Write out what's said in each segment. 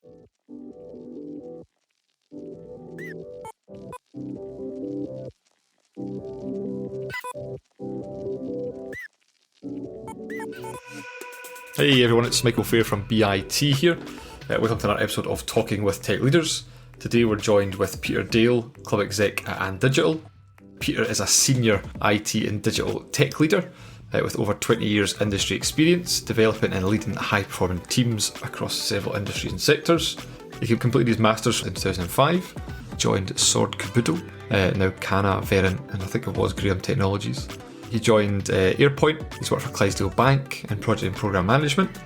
Hey everyone, it's Michael Phair from BIT here. Welcome to another episode of Talking with Tech Leaders. Today we're joined with Peter Dale, Club Exec at Digital. Peter is a senior IT and digital tech leader with over 20 years industry experience, developing and leading high-performing teams across several industries and sectors. He completed his Masters in 2005, joined Sword Kabuto, now Kana, Verint, and I think it was Graham Technologies. He joined Airpoint, he's worked for Clydesdale Bank in project and programme management,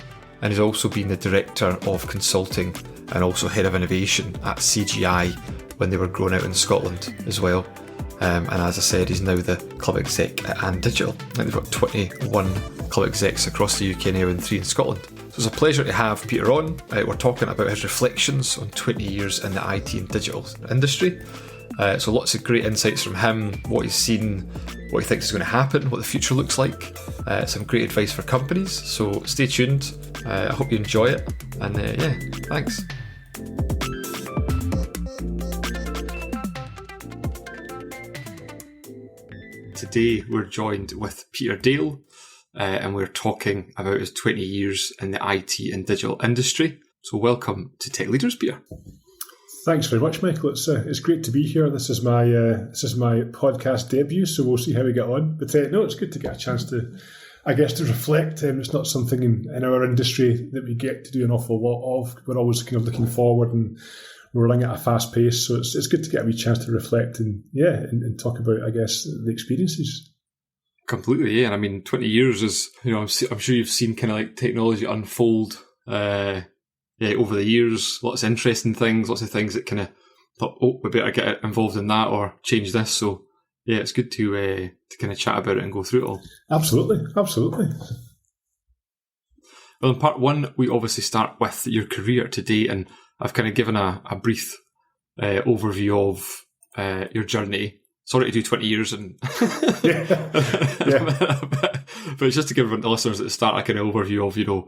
and he's also been the Director of Consulting and also Head of Innovation at CGI when they were growing out in Scotland as well. And as I said, he's now the Club Exec at Digital. I think they've got 21 Club Execs across the UK now and 3 in Scotland. So it's a pleasure to have Peter on. We're talking about his reflections on 20 years in the IT and digital industry. So lots of great insights from him, what he's seen, what he thinks is going to happen, what the future looks like, some great advice for companies. So stay tuned. I hope you enjoy it. And thanks. Today we're joined with Peter Dale, and we're talking about his 20 years in the IT and digital industry. So welcome to Tech Leaders, Peter. Thanks very much, Michael. It's great to be here. This is my podcast debut, so we'll see how we get on. But it's good to get a chance to reflect. It's not something in our industry that we get to do an awful lot of. We're always kind of looking forward and we're running at a fast pace, so it's good to get a wee chance to reflect and talk about, I guess, the experiences. Completely, yeah. And I mean, 20 years is, I'm sure you've seen kind of like technology unfold. Over the years, lots of interesting things, lots of things that kind of thought, we better get involved in that or change this. So, yeah, it's good to kind of chat about it and go through it all. Absolutely. Well, in part one, we obviously start with your career to date, and I've kind of given a brief overview of your journey. Sorry to do 20 years, and but it's just to give the listeners at the start a kind of overview of your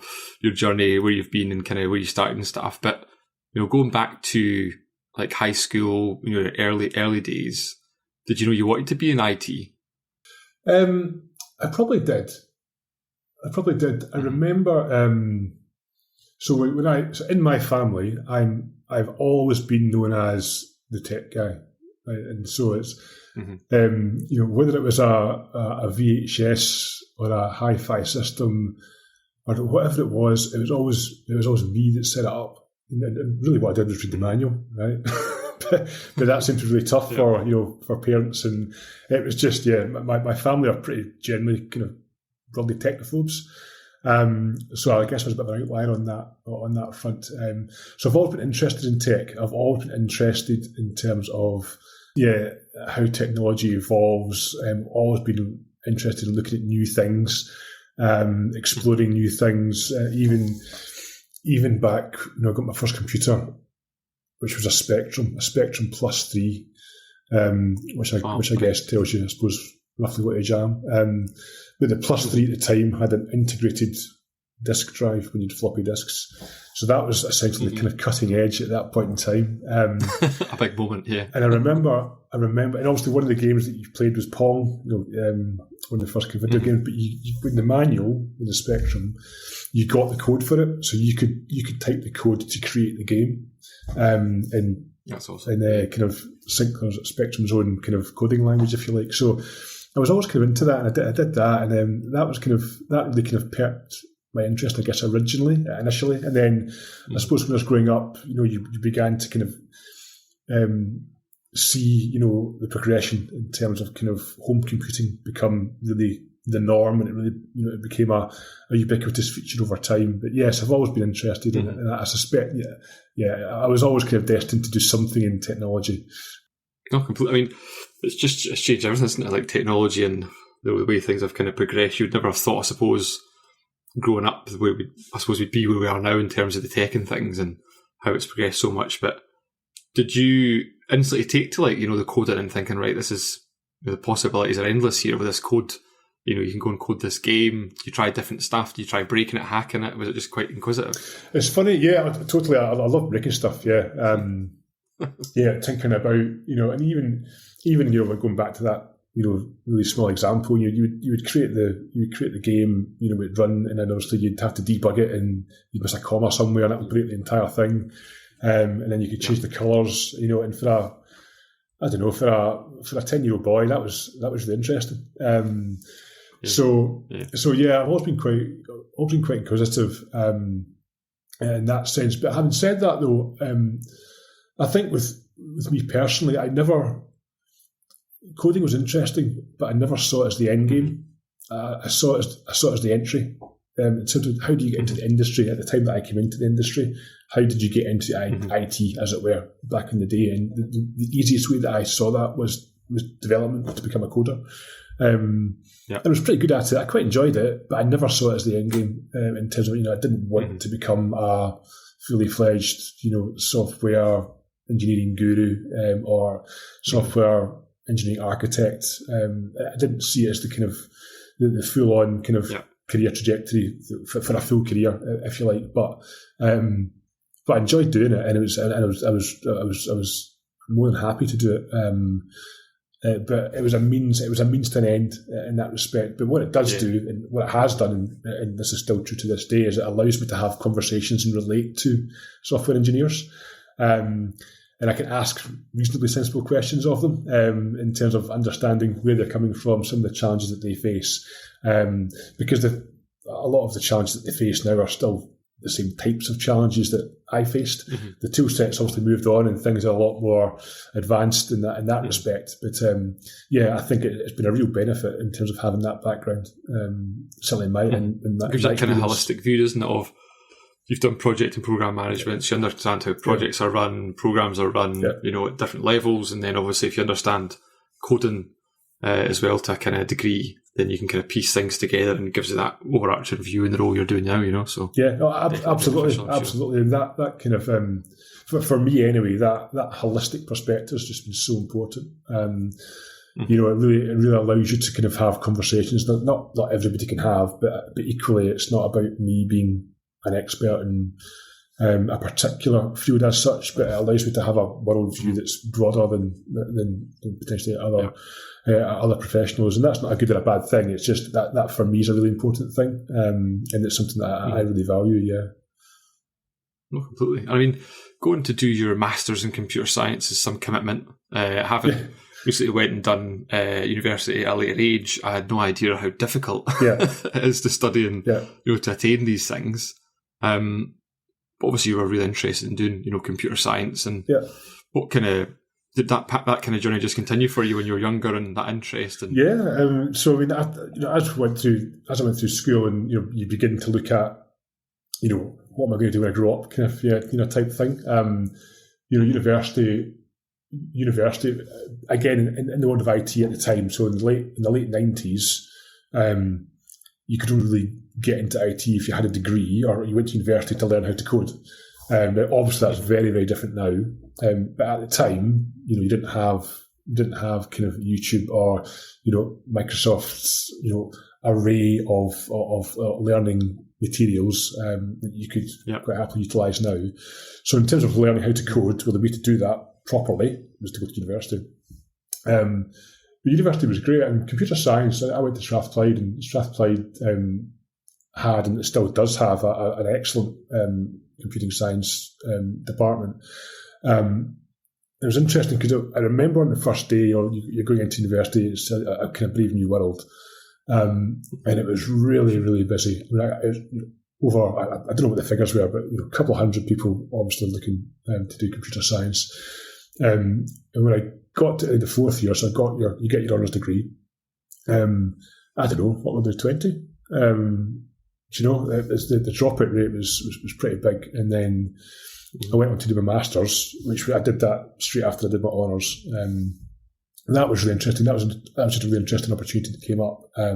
journey, where you've been, and kind of where you started and stuff. But going back to like high school, early days, did you know you wanted to be in IT? I probably did. I remember. So in my family, I've always been known as the tech guy, right? And so it's. Mm-hmm. Whether it was a VHS or a hi-fi system or whatever it was always me that set it up. And really, what I did was read the manual, right? but that seemed really tough for parents, and it was just my family are pretty generally kind of broadly technophobes. So I guess I was a bit of an outlier on that front. So I've always been interested in tech. I've always been interested in terms of how technology evolves. Always been interested in looking at new things, exploring new things. Even back, I got my first computer, which was a Spectrum plus 3, which I guess tells you, I suppose, roughly what age I am. But the plus 3 at the time had an integrated disk drive when you had floppy disks. So that was essentially kind of cutting edge at that point in time. A big moment, yeah. And I remember, and obviously one of the games that you played was Pong, one of the first video games. But you in the manual in the Spectrum, you got the code for it, so you could type the code to create the game. And that's awesome. And kind of Spectrum's own kind of coding language, if you like. So I was always kind of into that, and I did that, and that really kind of perked my interest, I guess, initially, and then I suppose when I was growing up, you began to kind of see, the progression in terms of kind of home computing become really the norm, and it really, it became a ubiquitous feature over time. But yes, I've always been interested in it, and I suspect, I was always kind of destined to do something in technology. No, completely. I mean, it's changed everything, isn't it? Like technology and the way things have kind of progressed. You'd never have thought, I suppose, growing up, the way we'd be where we are now in terms of the tech and things and how it's progressed so much. But did you instantly take to the coding and thinking, right, this is, the possibilities are endless here with this code you can go and code this game? Do you try different stuff? Do you try breaking it, hacking it? Was it just quite inquisitive? It's funny, yeah, totally. I love breaking stuff, yeah. Yeah, thinking about, and even going back to that, really small example, you would create the game, it would run, and then obviously you'd have to debug it, and you'd miss a comma somewhere, and that would break the entire thing. And then you could change the colours, and for a 10-year-old boy, that was really interesting. So yeah, I've always been quite inquisitive in that sense. But having said that, though, I think with me personally, coding was interesting, but I never saw it as the end game. I saw it as the entry. In terms of how do you get into the industry at the time that I came into the industry? How did you get into IT, as it were, back in the day? And the easiest way that I saw that was development, to become a coder. I was pretty good at it. I quite enjoyed it, but I never saw it as the end game in terms of, I didn't want to become a fully fledged, software engineering guru or software engineering architect. I didn't see it as the kind of the full on kind of career trajectory for a full career, if you like. But I enjoyed doing it, and I was more than happy to do it. But it was a means to an end in that respect. But what it does do, and what it has done, and this is still true to this day, is it allows me to have conversations and relate to software engineers. And I can ask reasonably sensible questions of them in terms of understanding where they're coming from, some of the challenges that they face. Because a lot of the challenges that they face now are still the same types of challenges that I faced. The tool set's obviously moved on, and things are a lot more advanced in that respect. But I think it's been a real benefit in terms of having that background. Certainly in my it gives that kind of holistic view, doesn't it, of you've done project and program management, so you understand how projects are run, programs are run, at different levels, and then obviously if you understand coding as well to a kind of degree, then you can kind of piece things together, and it gives you that overarching view in the role you're doing now, So absolutely. And that kind of for me anyway, that holistic perspective has just been so important. It really allows you to kind of have conversations that not everybody can have, but equally, it's not about me being an expert in a particular field as such, but it allows me to have a worldview that's broader than potentially other professionals, and that's not a good or a bad thing. It's just that for me is a really important thing, and it's something that I really value. Yeah, no, completely. I mean, going to do your masters in computer science is some commitment. Having recently went and done university at a later age, I had no idea how difficult it is to study and to attain these things. But obviously you were really interested in doing, computer science, and what kind of did that kind of journey just continue for you when you were younger, and that interest? And so I mean, as I went through school, and you begin to look at, what am I going to do when I grow up, kind of type thing. University again in the world of IT at the time. So in the late 90s, you could only really get into IT if you had a degree or you went to university to learn how to code. But obviously that's very, very different now. But at the time, you didn't have kind of YouTube or Microsoft's array of learning materials that you could quite happily utilise now. So in terms of learning how to code, the way to do that properly was to go to university. The university was great, and computer science, I went to Strathclyde, and Strathclyde had, and it still does have, an excellent computing science department. It was interesting because I remember on the first day, you're going into university, it's a kind of brave new world, and it was really, really busy. I mean, I don't know what the figures were, but a couple of hundred people obviously looking to do computer science. And when I got to the fourth year, so you get your honours degree. I don't know, what were there, 20? The dropout rate was pretty big. And then I went on to do my masters, which I did that straight after I did my honours. And that was really interesting. That was just a really interesting opportunity that came up. I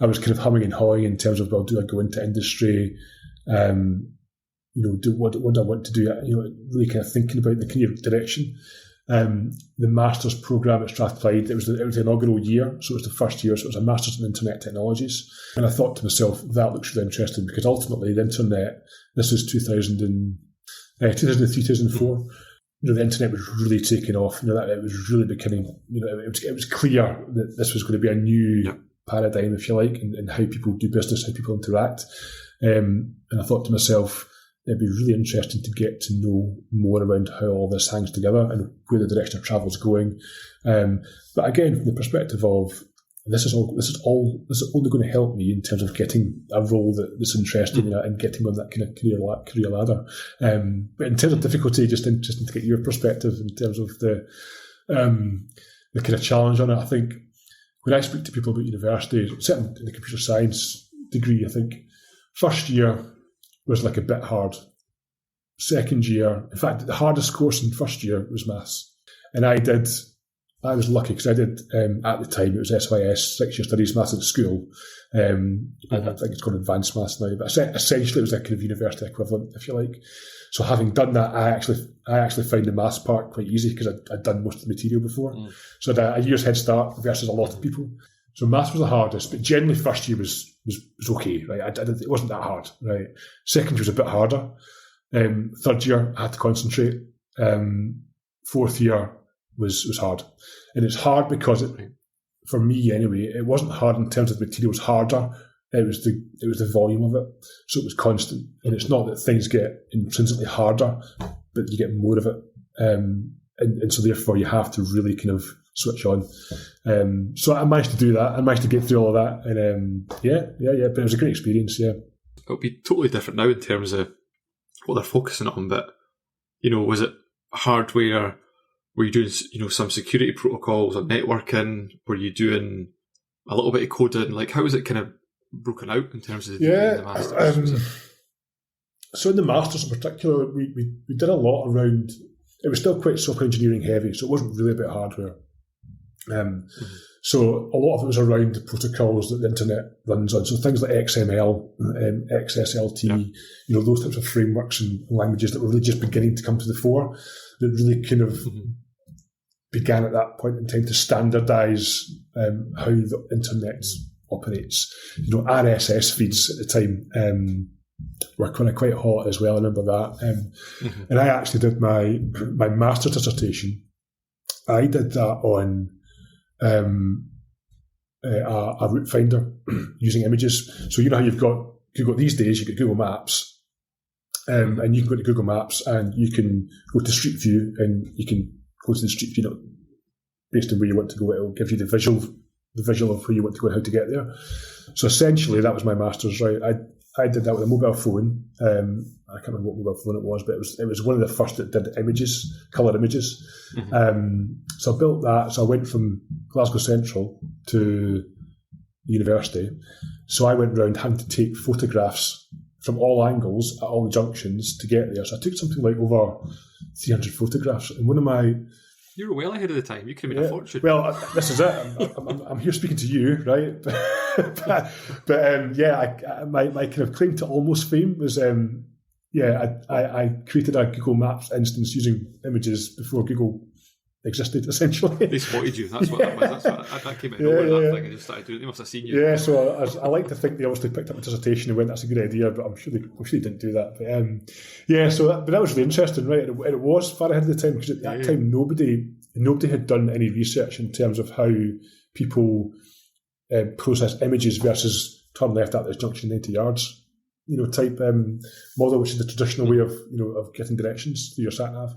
was kind of humming and hawing in terms of, well, do I go into industry? What do I want to do? Really kind of thinking about the career direction. the master's programme at Strathclyde. It was the inaugural year, so it was the first year. So it was a master's in internet technologies, and I thought to myself, that looks really interesting, because ultimately the internet. This was 2003, 2004. The internet was really taking off. That it was really becoming. It was clear that this was going to be a new paradigm, if you like, in how people do business, how people interact. And I thought to myself, it'd be really interesting to get to know more around how all this hangs together and where the direction of travel is going. But again, from the perspective of this is only going to help me in terms of getting a role that's interesting and getting on that kind of career ladder. But in terms of difficulty, just interesting to get your perspective in terms of the kind of challenge on it. I think when I speak to people about university, certainly in the computer science degree, I think first year was like a bit hard. Second year, in fact, the hardest course in first year was maths. And I was lucky because I did, at the time, it was SYS, 6-year studies maths at school. I think it's called advanced maths now, but essentially it was a kind of university equivalent, if you like. So having done that, I actually found the maths part quite easy because I'd done most of the material before. So I had a year's head start versus a lot of people. So maths was the hardest, but generally first year was okay, right? It wasn't that hard, right? Second year was a bit harder. Third year, I had to concentrate. Fourth year was hard. And it's hard because for me anyway, it wasn't hard in terms of the material, it was harder. It was the volume of it. So it was constant. And it's not that things get intrinsically harder, but you get more of it. And so therefore you have to really kind of switch on. So I managed to do that. I managed to get through all of that. And but it was a great experience, yeah. It'll be totally different now in terms of what they're focusing on, but, was it hardware? Were you doing, some security protocols or networking? Were you doing a little bit of coding? Like, how was it kind of broken out in terms of the Masters? So in the Masters in particular, we did a lot around, it was still quite software engineering heavy, so it wasn't really about hardware. So a lot of it was around the protocols that the internet runs on. So things like XML, XSLT, those types of frameworks and languages that were really just beginning to come to the fore, that really kind of began at that point in time to standardise how the internet operates. RSS feeds at the time were kind of quite hot as well. I remember that. And I actually did my master's dissertation. I did that on a route finder using images. So how you've got Google these days, you've got Google Maps, and you can go to Google Maps and you can go to Street View and you can go to the Street View based on where you want to go. It will give you the visual of where you want to go and how to get there. So essentially that was my master's, right? I did that with a mobile phone. I can't remember what mobile phone it was, but it was one of the first that did images, colour images. So I built that. So I went from Glasgow Central to the university. So I went round having to take photographs from all angles at all the junctions to get there. So I took something like over 300 photographs. And one of my... You were well ahead of the time. You could have made a fortune. Well, this is it. I'm here speaking to you, right? My kind of claim to almost fame was, I created a Google Maps instance using images before Google existed, essentially. They spotted you. That's what that was. That came out of nowhere, that thing, and just started doing it. They must have seen you. Yeah, so I like to think they obviously picked up a dissertation and went, that's a good idea, but I'm sure they didn't do that. But that was really interesting, right? And it was far ahead of the time, because at that time nobody had done any research in terms of how people process images versus turn left at this junction 90 yards, type model, which is the traditional way of getting directions through your sat nav.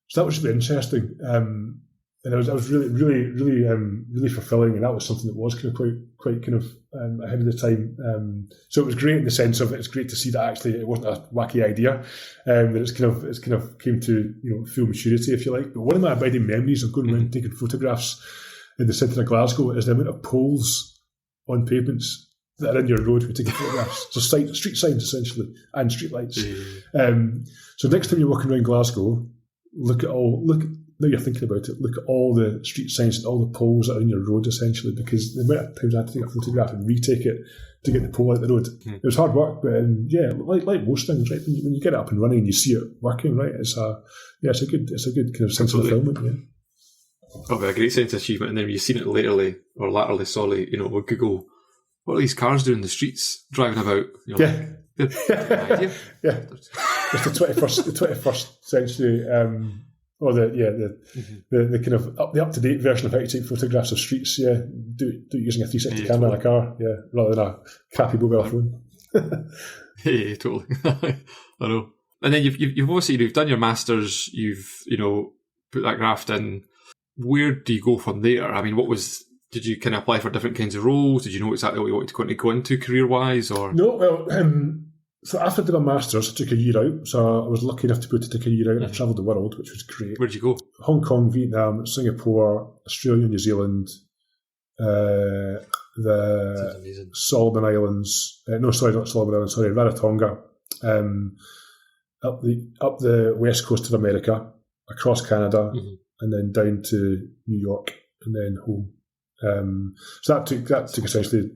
So that was really interesting, and it was really, really, really, really fulfilling, and that was something that was kind of quite kind of ahead of the time. So it was great in the sense of it's great to see that actually it wasn't a wacky idea, that it's kind of came to full maturity, if you like. But one of my abiding memories of going around taking photographs in the centre of Glasgow is the amount of poles on pavements that are in your road for taking photographs. So street signs essentially, and street lights. So next time you're walking around Glasgow, look now you're thinking about it, look at all the street signs and all the poles that are in your road, essentially, because the amount of times I had to take a photograph and retake it to get the pole out the road. It was hard work, but like most things, right? When you get it up and running and you see it working, right? It's a good kind of sense of fulfillment. Yeah. Oh, a great sense of achievement. And then when you've seen it laterally, with Google, what are these cars doing in the streets, driving about? Good idea. Yeah. It's the 21st century, or the kind of the up to date version of how to take photographs of streets. Yeah, do it using a 360 camera in a car. Yeah, rather than a crappy mobile phone. Yeah, totally. I know. And then you've obviously done your masters. You've put that graft in. Where do you go from there? I mean, did you kind of apply for different kinds of roles? Did you know exactly what you wanted to go into career-wise? Or no, well, so after I did my masters, I took a year out. So I was lucky enough to be able to take a year out, and I travelled the world, which was great. Where'd you go? Hong Kong, Vietnam, Singapore, Australia, New Zealand, the Solomon Islands. Not Solomon Islands. Sorry, Rarotonga. Up the west coast of America, across Canada, and then down to New York, and then home. So that took essentially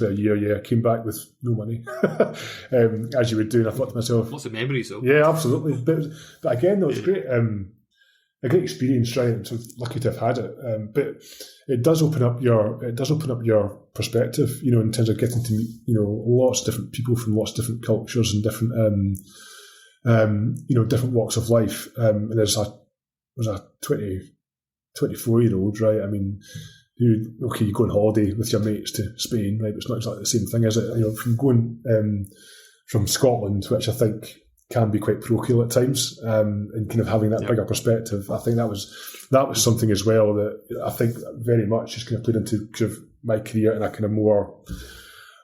a year. Yeah, I came back with no money, as you would do. And I thought to myself, lots of memories, though. Yeah, absolutely. But again, though, it was great. A great experience, right? I'm so lucky to have had it. But it does open up your perspective, in terms of getting to meet, lots of different people from lots of different cultures and different, different walks of life. And there's a 24-year-old, right? I mean, you go on holiday with your mates to Spain, right? But it's not exactly the same thing, is it? From going from Scotland, which I think can be quite parochial at times, and kind of having that bigger perspective. I think that was something as well that I think very much just kind of played into kind of my career in a kind of more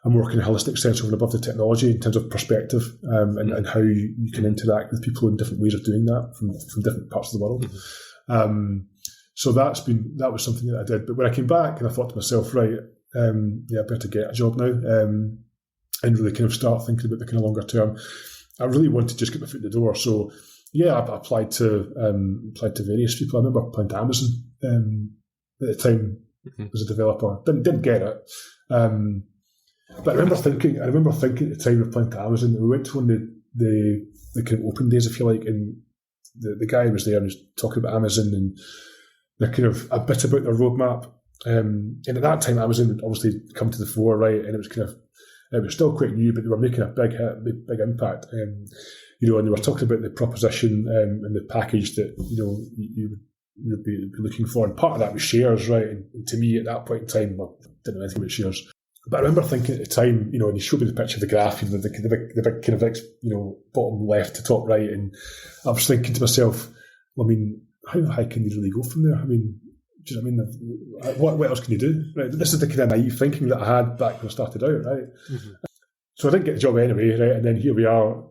kind of holistic sense over and above the technology in terms of perspective, and how you can interact with people in different ways of doing that from different parts of the world. So that was something that I did. But when I came back and I thought to myself, right, I better get a job now, and really kind of start thinking about the kind of longer term. I really wanted to just get my foot in the door. So I applied to various people. I remember applying to Amazon at the time as a developer. Didn't get it. But I remember thinking at the time of applying to Amazon, we went to one of the kind of open days, if you like, and the guy was there and was talking about Amazon and the kind of a bit about their roadmap. And at that time, Amazon had obviously come to the fore, right? And it was still quite new, but they were making a big hit, big impact. And they were talking about the proposition and the package that you'd be looking for. And part of that was shares, right? And to me, at that point in time, I didn't know anything about shares. But I remember thinking at the time, and he showed me the picture of the graph, the big kind of bottom left to top right, and I was thinking to myself, well, I mean, how high can you really go from there? I mean, do you know what I mean? What else can you do? Right? This is the kind of naive thinking that I had back when I started out, right? So I didn't get the job anyway, right? And then here we are,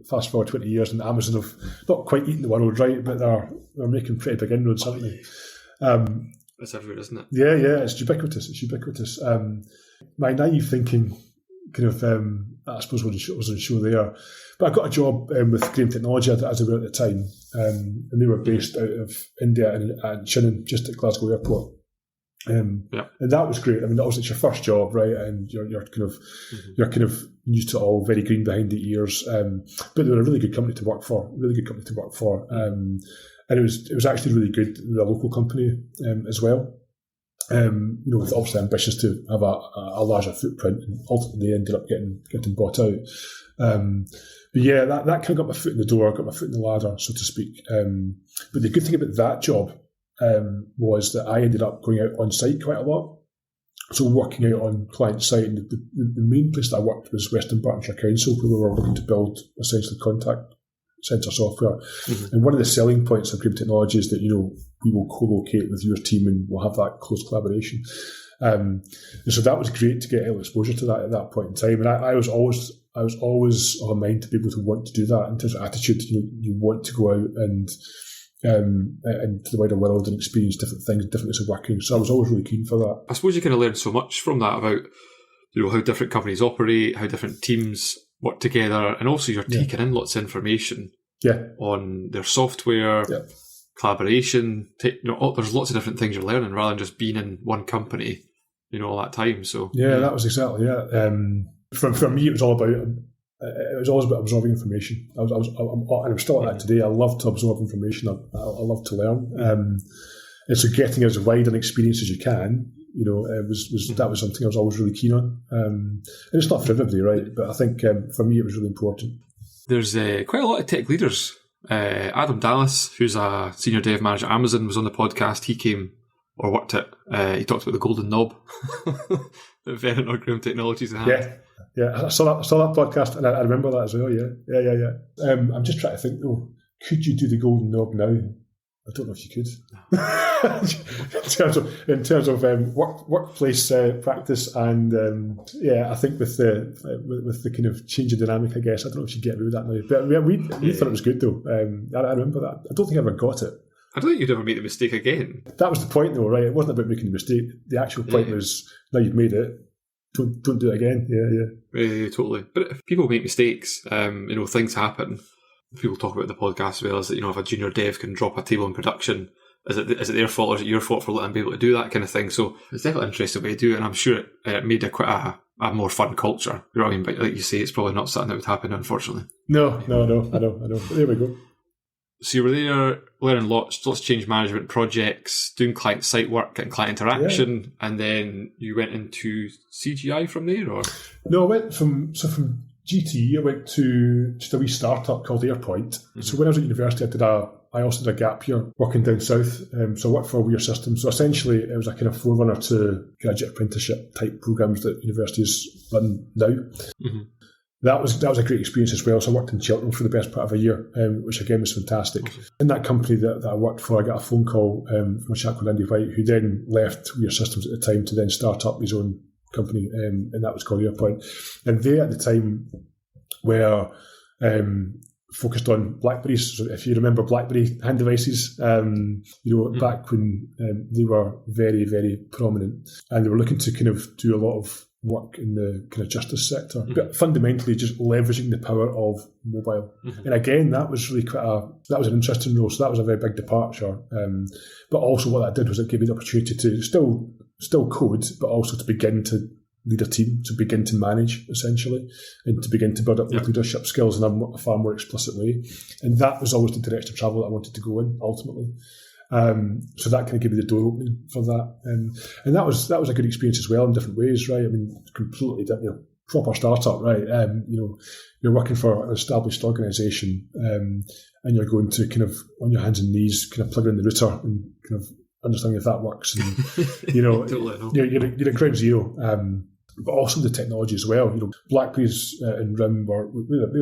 fast forward 20 years, and Amazon have not quite eaten the world, right? But they're making pretty big inroads, aren't they? It's everywhere, isn't it? Yeah, it's ubiquitous. My naive thinking kind of, I suppose, was on show there. But I got a job with Graham Technology, as they were at the time, and they were based out of India and Chinnan, just at Glasgow Airport. And that was great. I mean, obviously it's your first job, right? And you're kind of used to it all, very green behind the ears. But they were a really good company to work for. And it was actually really good. They were a local company as well. With obviously ambitions to have a larger footprint, and ultimately they ended up getting bought out. That kind of got my foot in the door, got my foot in the ladder, so to speak. But the good thing about that job was that I ended up going out on site quite a lot. So working out on client site, and the main place that I worked was Western Bartonshire Council, where we were looking to build essentially contact centre software. And one of the selling points of Graham Technology is that, we will co-locate with your team and we'll have that close collaboration. And so that was great to get exposure to that at that point in time. And I was always of a mind to be able to want to do that in terms of attitude. You want to go out and to the wider world and experience different things, different ways of working. So I was always really keen for that. I suppose you kind of learn so much from that about, how different companies operate, how different teams work together, and also you're taking in lots of information on their software, collaboration. There's lots of different things you're learning rather than just being in one company, all that time. So yeah, that was exactly For me, it was all about. It was always about absorbing information. And I'm still like that today. I love to absorb information. I love to learn. And so getting as wide an experience as you can, that was something I was always really keen on. And it's not for everybody, right? But I think for me, it was really important. There's quite a lot of tech leaders. Adam Dallas, who's a senior dev manager at Amazon, was on the podcast. He came or worked at. He talked about the golden knob that Verint or Graham Technologies had. Yeah, I saw that podcast, and I remember that as well. Yeah. I'm just trying to think. Could you do the golden knob now? I don't know if you could. in terms of workplace practice, and I think with the kind of change in dynamic, I guess I don't know if you get away with that now. But we thought it was good though. I remember that. I don't think I ever got it. I don't think you'd ever make the mistake again. That was the point, though, right? It wasn't about making a mistake. The actual point was, now you've made it. Don't do it again. Yeah, totally. But if people make mistakes, things happen. People talk about the podcast as well, is that, if a junior dev can drop a table in production, is it their fault or is it your fault for letting them be able to do that kind of thing? So it's definitely an interesting way to do it, and I'm sure it made quite a more fun culture. You know what I mean? But like you say, it's probably not something that would happen, unfortunately. No, I know. But there we go. So you were there learning lots of change management projects, doing client site work, getting client interaction, and then you went into CGI from there, or? No, I went from GTE. I went to just a wee startup called Airpoint. Mm-hmm. So when I was at university, I also did a gap year working down south. So I worked for Weir Systems. So essentially, it was a kind of forerunner to graduate apprenticeship type programs that universities run now. Mm-hmm. That was a great experience as well. So I worked in Cheltenham for the best part of a year, which again was fantastic. Awesome. In that company that I worked for, I got a phone call from a chap called Andy White, who then left Weir Systems at the time to then start up his own company, and that was called Airpoint. And they at the time were focused on BlackBerries. So if you remember BlackBerry hand devices, back when they were very, very prominent, and they were looking to kind of do a lot of work in the kind of justice sector, but fundamentally just leveraging the power of mobile. Mm-hmm. And again, that was really that was an interesting role. So that was a very big departure. But also what that did was it gave me the opportunity to still code, but also to begin to lead a team, to begin to manage essentially, and to begin to build up leadership skills in a far more explicit way. And that was always the direction of travel that I wanted to go in ultimately. So that kind of gave me the door opening for that, and that was a good experience as well in different ways, right? I mean, completely different, proper startup, right? You're working for an established organisation, and you're going to kind of on your hands and knees, kind of plug in the router and kind of understanding if that works, and you're at ground zero. But also the technology as well. BlackBerries and RIM were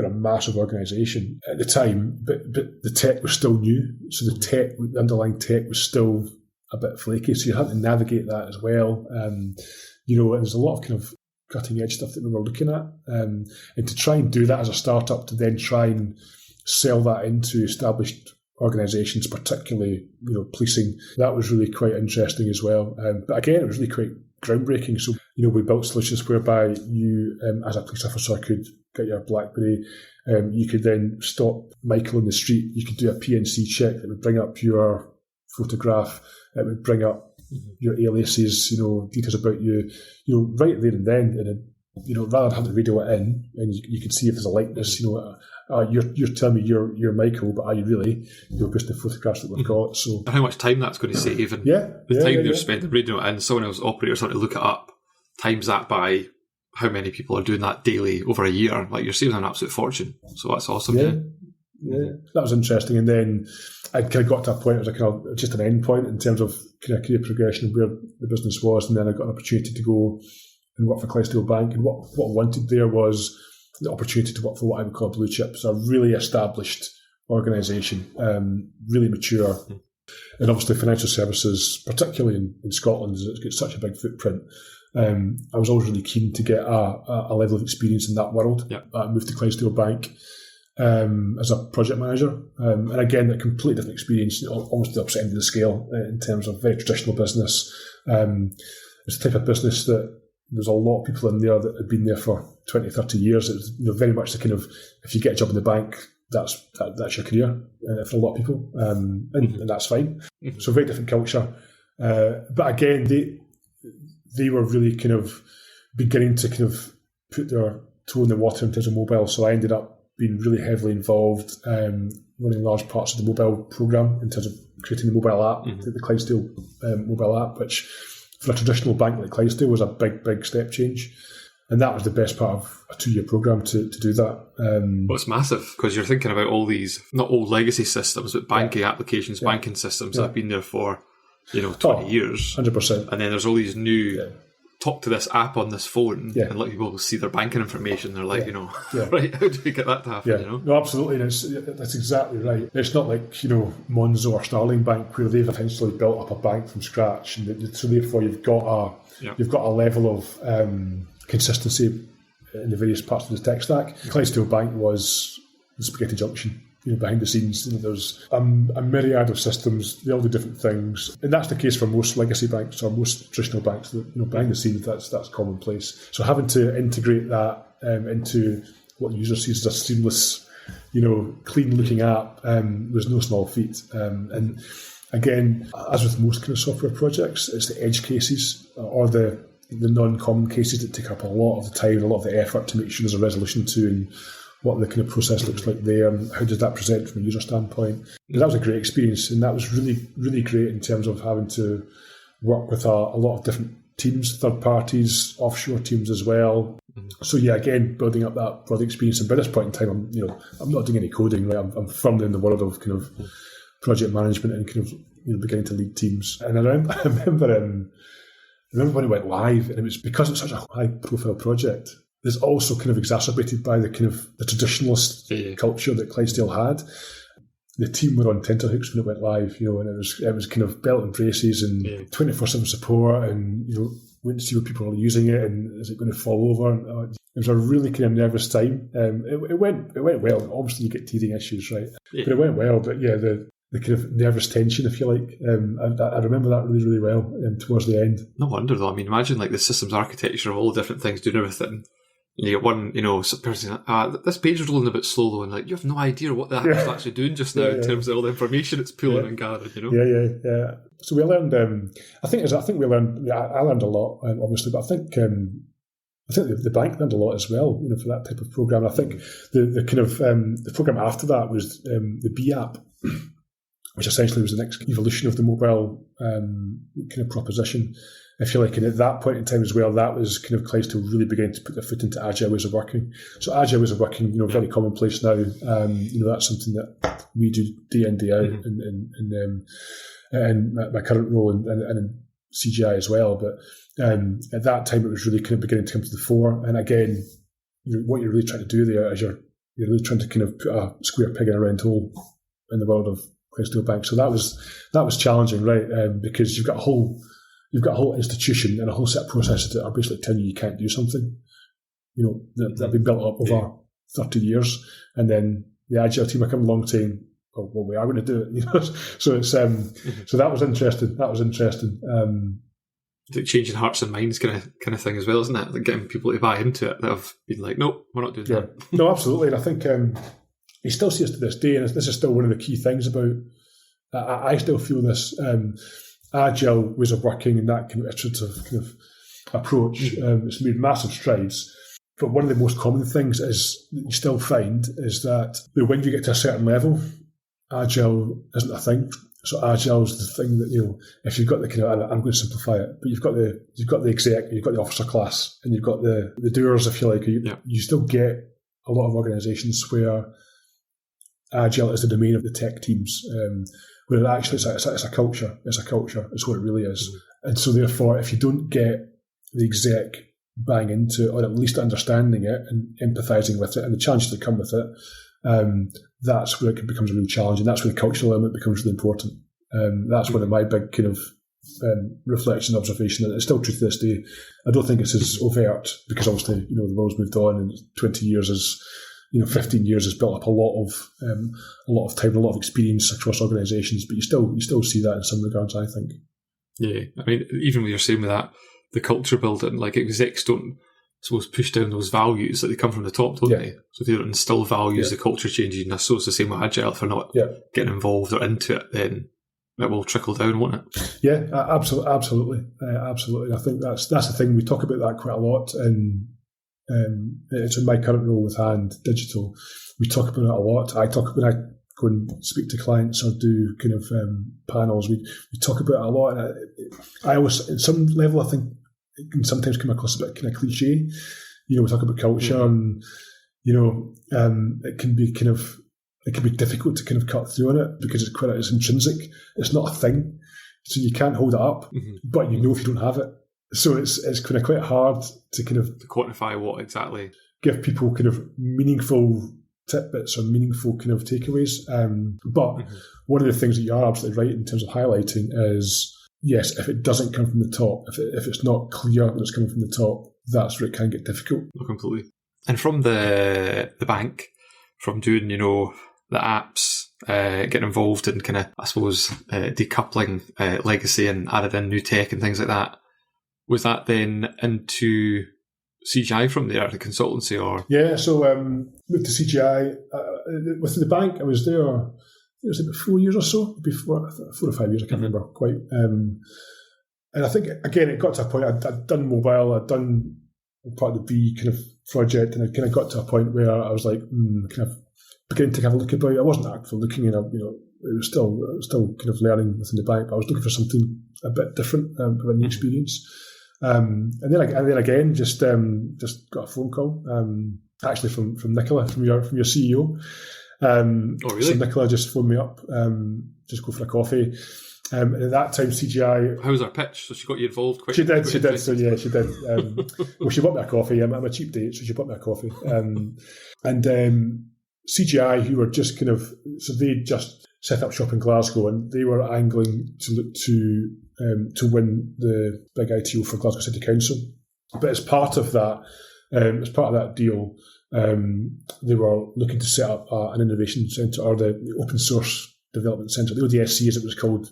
a massive organisation at the time, but the tech was still new. So the underlying tech was still a bit flaky. So you had to navigate that as well. And there's a lot of kind of cutting edge stuff that we were looking at. And to try and do that as a startup, to then try and sell that into established organisations, particularly policing, that was really quite interesting as well. But again, it was really quite groundbreaking. So we built solutions whereby you, as a police officer, could get your BlackBerry. You could then stop Michael in the street. You could do a PNC check that would bring up your photograph. It would bring up your aliases, details about you, right there and then. And rather than having to radio it in, and you can see if there's a likeness. You're telling me you're Michael, but are you really? Based on the photographs that we've got. So, and how much time that's going to save, and the time they've spent radio it in, someone else operators having to look it up, times that by how many people are doing that daily over a year. Like, you're saving an absolute fortune. So that's awesome. Yeah, that was interesting. And then I kind of got to a point, it was a kind of just an end point in terms of kind of career progression and where the business was. And then I got an opportunity to go and work for Clydesdale Bank. And what I wanted there was the opportunity to work for what I would call a blue chip. So a really established organisation, really mature. And obviously financial services, particularly in Scotland, it's got such a big footprint. I was always really keen to get a level of experience in that world. Yeah. I moved to Clydesdale Bank as a project manager. And again, a completely different experience, almost the opposite end of the scale in terms of very traditional business. It's the type of business that there's a lot of people in there that had been there for 20, 30 years. It was very much the kind of, if you get a job in the bank, that's your career for a lot of people, and that's fine. So very different culture, but again, they were really kind of beginning to kind of put their toe in the water in terms of mobile. So I ended up being really heavily involved, running large parts of the mobile program in terms of creating the mobile app, the Clydesdale mobile app, which for a traditional bank like Clydesdale was a big step change. And that was the best part of a 2-year program to do that. Well, it's massive because you're thinking about all these, not old legacy systems, but banking applications, banking systems that have been there for, 20 years. 100%. And then there's all these new, talk to this app on this phone and let people see their banking information. They're like, right, how do we get that to happen, No, absolutely. And that's exactly right. It's not like, Monzo or Starling Bank where they've essentially built up a bank from scratch. And so therefore you've got a level of consistency in the various parts of the tech stack. Clydesdale Bank was the spaghetti junction. Behind the scenes, there's a myriad of systems. They all do different things, and that's the case for most legacy banks or most traditional banks. Behind the scenes, that's commonplace. So having to integrate that into what the user sees as a seamless, clean-looking app was no small feat. And again, as with most kind of software projects, it's the edge cases or the non-common cases that take up a lot of the time, a lot of the effort to make sure there's a resolution to, and what the kind of process looks like there, and how does that present from a user standpoint. And that was a great experience, and that was really, really great in terms of having to work with a lot of different teams, third parties, offshore teams as well. So again, building up that broad experience. And by this point in time, I'm not doing any coding, right? I'm firmly in the world of kind of project management and kind of beginning to lead teams. And I remember when it went live, and it was because it's such a high-profile project. There's also kind of exacerbated by the kind of the traditionalist culture that Clydesdale had. The team were on tenterhooks when it went live, and it was kind of belt and braces and 24/7 support, and wait to see what people are using it, and is it going to fall over? And, it was a really kind of nervous time. It went well. Obviously, you get teething issues, right? But it went well. But the kind of nervous tension, if you like, I remember that really, really well towards the end. No wonder, though. I mean, imagine like the systems architecture of all the different things doing everything. You get one, person like, this page is rolling a bit slow, though, and like you have no idea what that is actually doing just now in terms of all the information it's pulling and gathering. Yeah. So we learned. I learned a lot, obviously, but I think the bank learned a lot as well. For that type of program. I think the kind of the program after that was the B app, which essentially was the next evolution of the mobile kind of proposition, if you like. And at that point in time as well, that was kind of Clydesdale really beginning to put their foot into agile ways of working. So agile ways of working, very commonplace now. That's something that we do day in, day out in my current role and in CGI as well. But at that time, it was really kind of beginning to come to the fore. And again, what you're really trying to do there is you're really trying to kind of put a square peg in a round hole in the world of Clydesdale Bank. So that was challenging, right? Because you've got a whole institution and a whole set of processes that are basically telling you can't do something, that have been built up over 30 years. And then the agile team are coming along saying, well, we are going to do it. So it's so that was interesting. Like changing hearts and minds kind of thing as well, isn't it? Like getting people to buy into it that have been like, nope, we're not doing that. No, absolutely. And I think you still see us to this day, and this is still one of the key things about. I still feel this agile ways of working and that kind of iterative kind of approach. It's made massive strides. But one of the most common things is that you still find is that when you get to a certain level, agile isn't a thing. So agile is the thing that, if you've got the kind of, I'm going to simplify it, but you've got the exec, you've got the officer class, and you've got the doers, if you like. You still get a lot of organisations where agile is the domain of the tech teams, where actually it's a culture. It's a culture. It's what it really is. And so therefore, if you don't get the exec buying into it, or at least understanding it and empathising with it, and the challenges that come with it, that's where it becomes a real challenge, and that's where the cultural element becomes really important. That's one of my big kind of reflection, observation, and it's still true to this day. I don't think it's as overt, because obviously, the world's moved on, and 20 years is, 15 years has built up a lot of time, a lot of experience across organisations, but you still see that in some regards, I think. Yeah, I mean, even what you're saying with that, the culture building, like execs don't suppose, push down those values that they come from the top, don't they? So if you don't instill values, the culture changes, and I suppose it's the same with Agile. If they're not getting involved or into it, then it will trickle down, won't it? Yeah, absolutely. I think that's the thing. We talk about that quite a lot, and it's in my current role with And Digital. We talk about it a lot. When I go and speak to clients or do kind of panels, we talk about it a lot. And I always, at some level, I think it can sometimes come across a bit kind of cliche. We talk about culture, and it can be difficult to kind of cut through on it because it's intrinsic. It's not a thing, so you can't hold it up. But if you don't have it, so it's kind of quite hard to kind of to quantify what exactly. Give people kind of meaningful tidbits or meaningful kind of takeaways. But one of the things that you are absolutely right in terms of highlighting is, yes, if it doesn't come from the top, if it's not clear that it's coming from the top, that's where it can get difficult. Completely. And from the bank, from doing, the apps, getting involved in kind of, I suppose, decoupling legacy and added in new tech and things like that, was that then into CGI from there, the consultancy, or? Yeah, so moved to CGI. With the bank, I was there, it was about 4 years or so, before 4 or 5 years, I can't remember quite. And I think, again, it got to a point, I'd done mobile, I'd done part of the B kind of project, and I kind of got to a point where I was like, kind of beginning to have a look about it. I wasn't actively looking, it was still kind of learning within the bank, but I was looking for something a bit different, a new experience. And then again, just got a phone call, actually from Nicola, from your CEO. Oh, really? So Nicola just phoned me up, just go for a coffee. And at that time, CGI. How was our pitch? So she got you involved quickly. She did. So yeah, she did. Well, she bought me a coffee. I'm a cheap date, so she bought me a coffee. And CGI, who were just so they just set up shop in Glasgow, and they were angling to win the big ITO for Glasgow City Council. But as part of that deal, they were looking to set up an innovation centre, or the open source development centre, the ODSC as it was called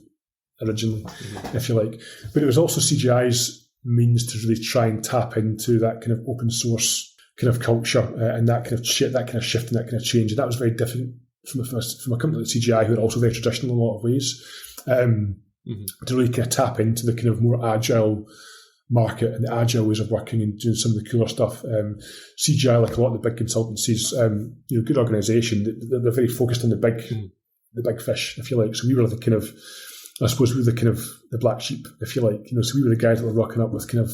originally, if you like. But it was also CGI's means to really try and tap into that kind of open source kind of culture and that kind of shift and that kind of change. And that was very different from a company like CGI, who are also very traditional in a lot of ways, to really kind of tap into the kind of more agile market and the agile ways of working and doing some of the cooler stuff. CGI, like a lot of the big consultancies, good organisation, they're very focused on the big fish, if you like. So we were the kind of, I suppose we were the kind of the black sheep, if you like. So we were the guys that were rocking up with kind of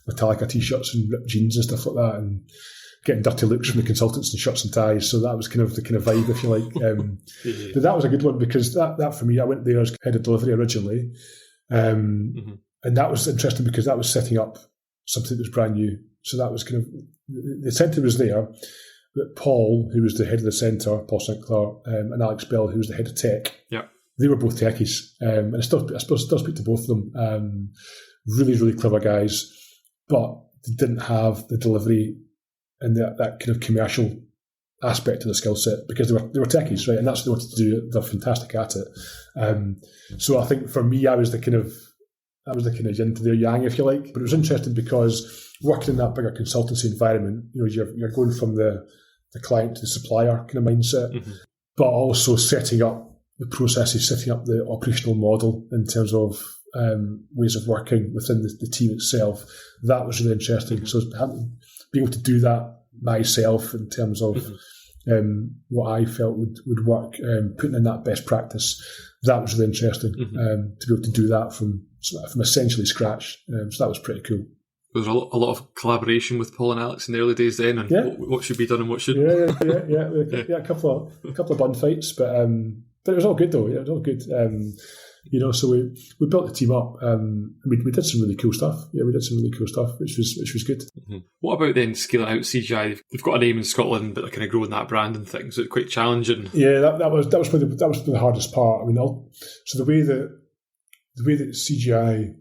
Metallica t-shirts and ripped jeans and stuff like that, and getting dirty looks from the consultants in shirts and ties. So that was kind of the kind of vibe, if you like. But that was a good one, because that for me, I went there as head of delivery originally. And that was interesting because that was setting up something that was brand new. So that was kind of, the centre was there, but Paul, who was the head of the centre, Paul Sinclair, and Alex Bell, who was the head of tech, they were both techies. And I still speak to both of them. Really, really clever guys, but they didn't have the delivery and that kind of commercial aspect of the skill set, because they were techies, right? And that's what they wanted to do. They're fantastic at it. So I think for me, I was the kind of yin to their yang, if you like. But it was interesting because working in that bigger consultancy environment, you're going from the client to the supplier kind of mindset, but also setting up the processes, setting up the operational model in terms of ways of working within the team itself. That was really interesting. So being able to do that myself in terms of what I felt would work, putting in that best practice, that was really interesting, to be able to do that from essentially scratch. So that was pretty cool. Was there a lot of collaboration with Paul and Alex in the early days then, and what should be done and what should? Yeah. A couple of bun fights, but it was all good though. It was all good. So we built the team up. We did some really cool stuff. Yeah, we did some really cool stuff, which was good. What about then scaling out CGI? They've got a name in Scotland, but they're kind of growing that brand and things. So it's quite challenging. Yeah, that was probably the hardest part. I mean, so the way that CGI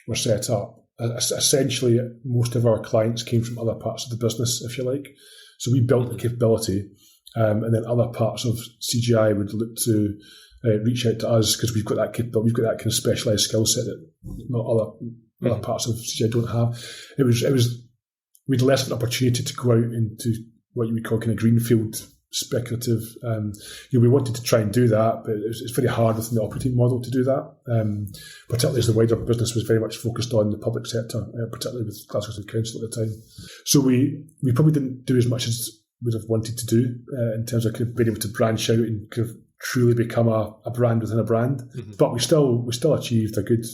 were set up, essentially most of our clients came from other parts of the business, if you like. So we built the capability, and then other parts of CGI would look to reach out to us because we've got that capability, we've got that kind of specialised skill set that not other parts of CGI don't have. It was we had less of an opportunity to go out into what you would call kind of greenfield speculative. We wanted to try and do that, but it's very hard within the operating model to do that, particularly as the wider business was very much focused on the public sector, particularly with Glasgow City Council at the time. So we probably didn't do as much as we'd have wanted to do in terms of kind of being able to branch out and kind of truly become a brand within a brand. But we still achieved a good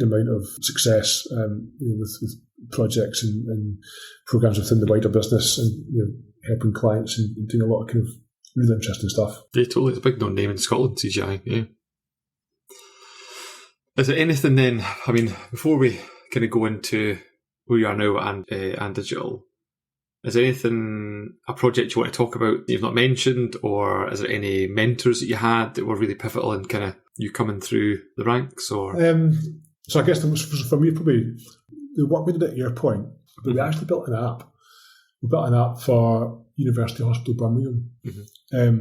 amount of success with projects and programs within the wider business, and helping clients and doing a lot of kind of really interesting stuff. Yeah, totally. It's a big known name in Scotland, CGI. Yeah. Is there anything then? I mean, before we kind of go into where you are now and digital, is there anything, a project you want to talk about that you've not mentioned, or is there any mentors that you had that were really pivotal in kind of you coming through the ranks? Or so I guess for me, probably the work we did at Airpoint, but we actually built an app. We built an app for University Hospital Birmingham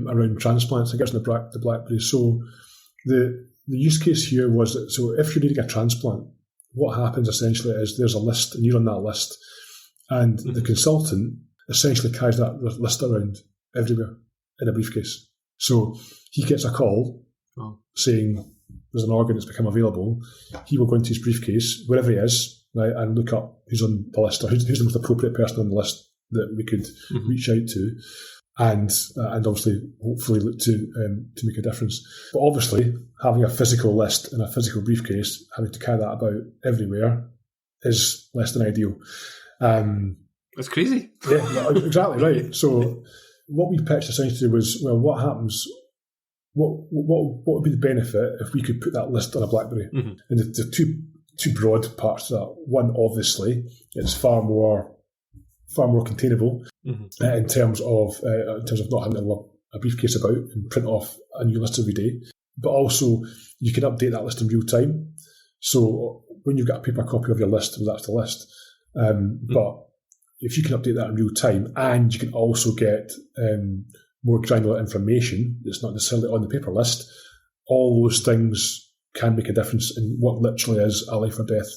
around transplants, I guess, in the BlackBerry. So the use case here was that, so if you're needing a transplant, what happens essentially is there's a list, and you're on that list, and the consultant essentially carries that list around everywhere in a briefcase. So he gets a call saying there's an organ that's become available. He will go into his briefcase, wherever he is, right, and look up who's on the list, or who's the most appropriate person on the list that we could reach out to, and obviously hopefully look to make a difference. But obviously having a physical list in a physical briefcase, having to carry that about everywhere, is less than ideal. That's crazy. Yeah, exactly right. So what we pitched essentially was, well, what happens? What would be the benefit if we could put that list on a BlackBerry? And the two broad parts to that. One, obviously, it's far more containable in terms of not having a briefcase about and print off a new list every day. But also, you can update that list in real time. So when you've got a paper copy of your list, well, that's the list. But if you can update that in real time, and you can also get more granular information that's not necessarily on the paper list, all those things can make a difference in what literally is a life or death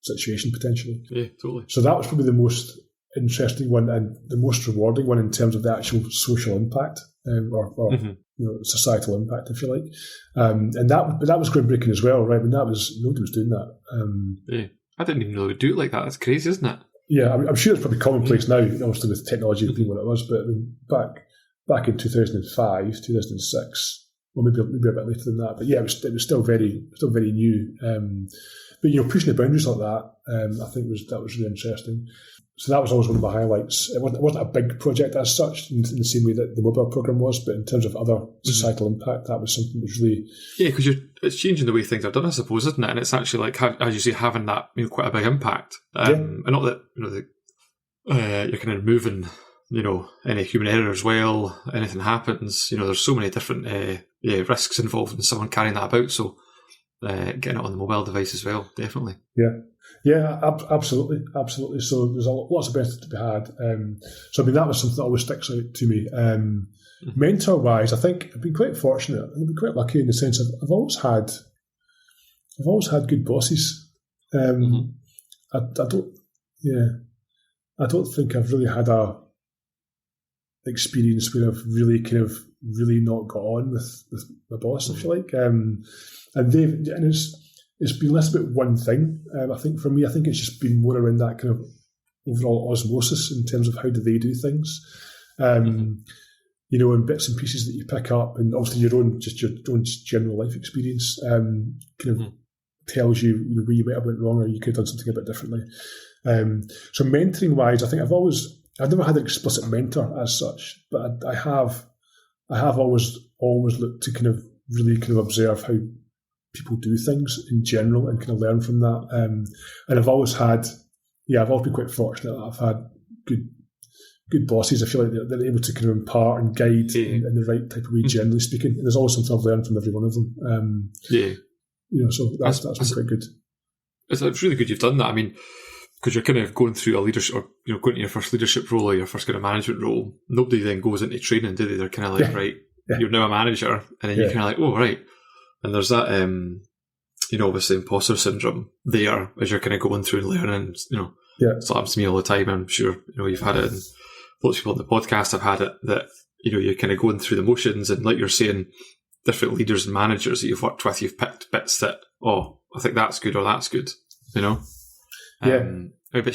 situation potentially. Yeah, totally. So that was probably the most interesting one and the most rewarding one in terms of the actual social impact or societal impact, if you like. And that was groundbreaking as well, right? I mean, nobody was doing that. I didn't even know they would do it like that. That's crazy, isn't it? Yeah, I'm sure it's probably commonplace now, obviously with technology being what it was. But I mean, back in 2005, 2006, well, maybe a bit later than that. But yeah, it was still very new. But pushing the boundaries like that, I think that was really interesting. So that was always one of my highlights. It wasn't a big project as such, in the same way that the mobile program was, but in terms of other societal impact, that was something that was really... Yeah, because it's changing the way things are done, I suppose, isn't it? And it's actually, like, as you say, having that quite a big impact. And not that you're kind of removing any human error as well. Anything happens, there's so many different risks involved in someone carrying that about. So getting it on the mobile device as well, definitely. Yeah, absolutely. So there's lots of benefits to be had. So I mean, that was something that always sticks out to me. Mentor-wise, I think I've been quite fortunate. I've been quite lucky in the sense of I've always had good bosses. I don't think I've really had a experience where I've really not got on with my boss, if you like. And it's been less about one thing. I think for me, it's just been more around that kind of overall osmosis in terms of how do they do things. And bits and pieces that you pick up, and obviously your own general life experience tells you where you might have went wrong or you could have done something a bit differently. So mentoring wise, I think I've never had an explicit mentor as such, but I have always looked to kind of observe how people do things in general and kind of learn from that. And I've always been quite fortunate that I've had good bosses. I feel like they're able to kind of impart and guide in the right type of way, generally speaking. And there's always something I've learned from every one of them. So that's been quite good. It's really good you've done that. I mean, because you're kind of going through a leadership, or going to your first leadership role or your first kind of management role. Nobody then goes into training, do they? They're kind of like, right, you're now a manager, and then you're kind of like, oh, right. And there's that, obviously imposter syndrome there as you're kind of going through and learning, Yeah. Still happens to me all the time. I'm sure you've had it, and lots of people on the podcast have had it, that you're kind of going through the motions, and like you're saying, different leaders and managers that you've worked with, you've picked bits that, I think that's good or that's good, bits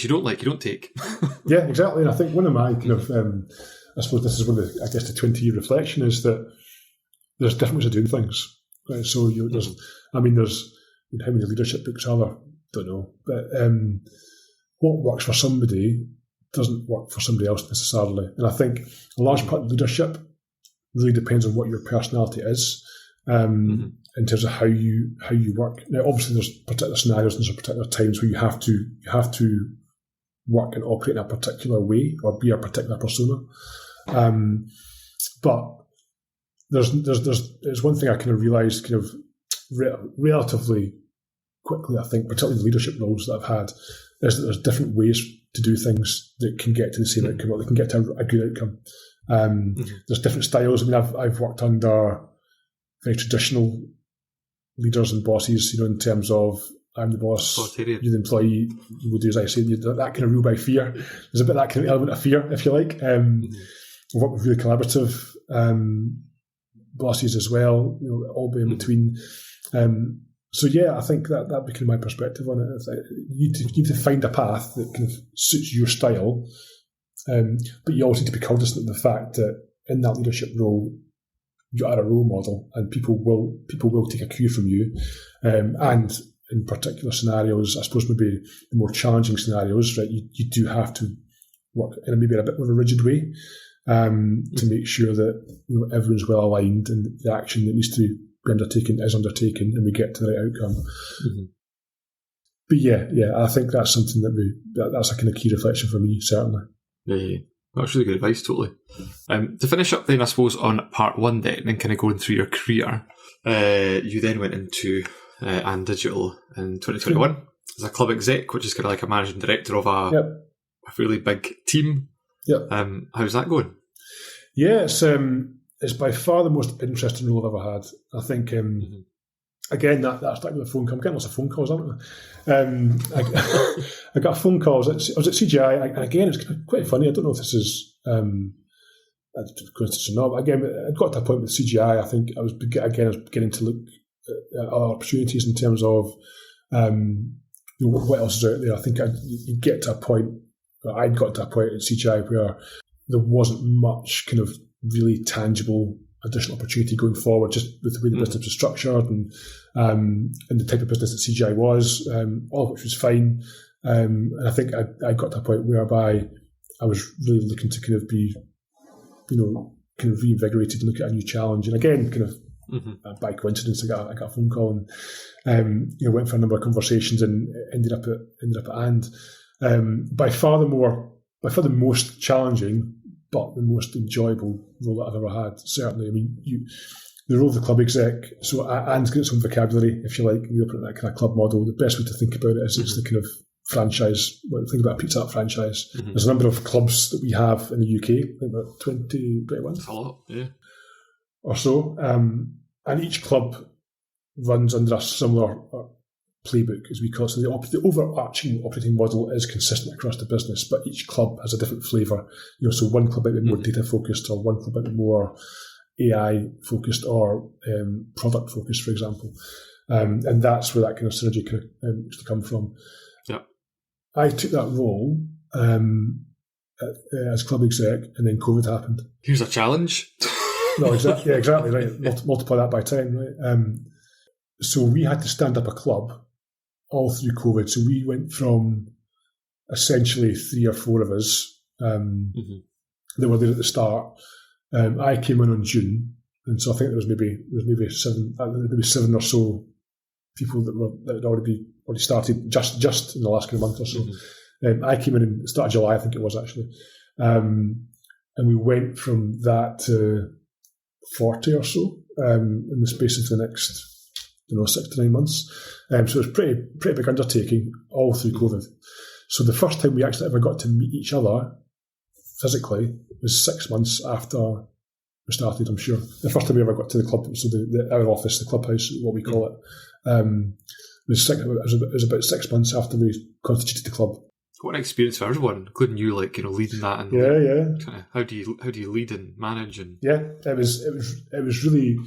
you don't take. Yeah, exactly. And I think one of my kind of, I suppose this is one of the, I guess, the 20-year reflection is that there's different ways of doing things. Right? So there's how many leadership books are there? Don't know. But what works for somebody doesn't work for somebody else necessarily. And I think a large part of leadership really depends on what your personality is, in terms of how you work. Now, obviously, there's particular scenarios and there's particular times where you have to work and operate in a particular way or be a particular persona. But there's one thing I kind of realised kind of relatively quickly, I think, particularly the leadership roles that I've had, is that there's different ways to do things that can get to the same outcome, or they can get to a good outcome. There's different styles. I mean, I've worked under very traditional leaders and bosses, in terms of I'm the boss, you're the employee, you will do as I say. That kind of rule by fear. There's a bit of that kind of element of fear, if you like. I've worked with really collaborative bosses as well, all be in between. So yeah, I think that became my perspective on it. You need to find a path that kind of suits your style, but you also need to be cognizant of the fact that in that leadership role, you are a role model, and people will take a cue from you. And in particular scenarios, I suppose maybe the more challenging scenarios, right? You do have to work in maybe a bit more of a rigid way to make sure that everyone's well aligned and the action that needs to be undertaken is undertaken, and we get to the right outcome. But yeah, I think that's something that's a kind of key reflection for me, certainly. Yeah. That's really good advice, totally. To finish up then, I suppose, on part one then, and kind of going through your career, you then went into and Digital in 2021 as a club exec, which is kind of like a managing director of a fairly big team. Yep. How's that going? Yeah, it's by far the most interesting role I've ever had. I think, again, that's like with a phone call. I'm getting lots of phone calls, aren't I? I got phone calls. I was at CGI, and again, it's quite funny. I don't know if this is coincidence or not. But again, I got to a point with CGI. I think I was beginning to look at other opportunities in terms of what else is out there. I think you get to a point. I'd got to a point at CGI where there wasn't much kind of really tangible additional opportunity going forward, just with the way the business was structured and the type of business that CGI was, all of which was fine. And I think I got to a point whereby I was really looking to kind of be, kind of reinvigorated and look at a new challenge. And again, kind of by coincidence, I got a phone call and went for a number of conversations and ended up at And. By far the most challenging, but the most enjoyable role that I've ever had. Certainly, I mean, the role of the club exec. So Anne's got some vocabulary, if you like. We operate that kind of club model. The best way to think about it is it's the kind of franchise. Well, think about a Pizza Hut franchise. There's a number of clubs that we have in the UK. I think about 20, 21. That's a lot, yeah. Or so. And each club runs under a similar playbook, as we call it. So the overarching operating model is consistent across the business, but each club has a different flavour. So one club might be more data focused, or one club might be more AI focused, or product focused, for example. And that's where that kind of synergy used to come from. Yeah, I took that role as club exec, and then COVID happened. Here's a challenge. No, exactly. Yeah, exactly right. Multiply that by 10, right? So we had to stand up a club all through COVID. So we went from essentially 3 or 4 of us that were there at the start. I came in on June, and so I think there was maybe 7 or so people that had already started just in the last kind of month or so. I came in the start of July, I think it was actually, and we went from that to 40 or so in the space of the next 6 to 9 months. So it was pretty big undertaking all through COVID. So the first time we actually ever got to meet each other physically was 6 months after we started, I'm sure. The first time we ever got to the club, so our office, the clubhouse, what we call it, was about 6 months after we constituted the club. What an experience for everyone, including you, like, you know, leading that and kind of how do you lead and manage and it was really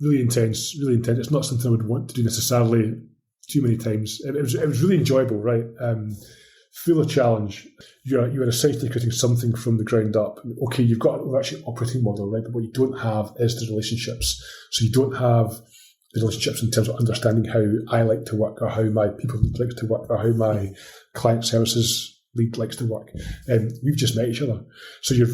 really intense, really intense. It's not something I would want to do necessarily too many times. It was really enjoyable, right? Full of challenge. You are essentially creating something from the ground up. Okay, you've got an actually operating model, right? But what you don't have is the relationships. So you don't have the relationships in terms of understanding how I like to work, or how my people lead likes to work, or how my client services lead likes to work. And we've just met each other. So you're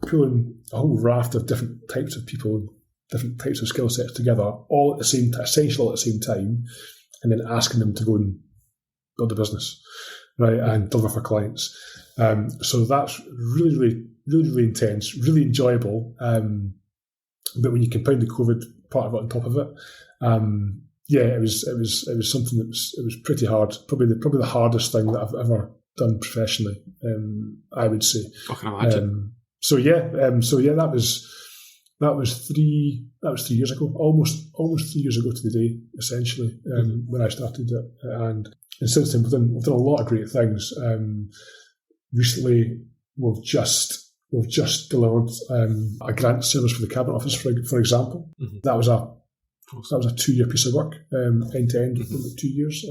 pulling a whole raft of different types of people, different types of skill sets together, all at the same time, essentially all at the same time, and then asking them to go and build a business, right, and deliver for clients. So that's really intense, really enjoyable. But when you compound the COVID part of it on top of it, it was something that was pretty hard. Probably the hardest thing that I've ever done professionally. I would say. I can imagine. That was 3 years ago, almost 3 years ago to the day, essentially, when I started it. And since then, we've done a lot of great things. Recently, we've just delivered a grant service for the Cabinet Office, for example. Mm-hmm. That was a 2-year piece of work, end to end, 2 years.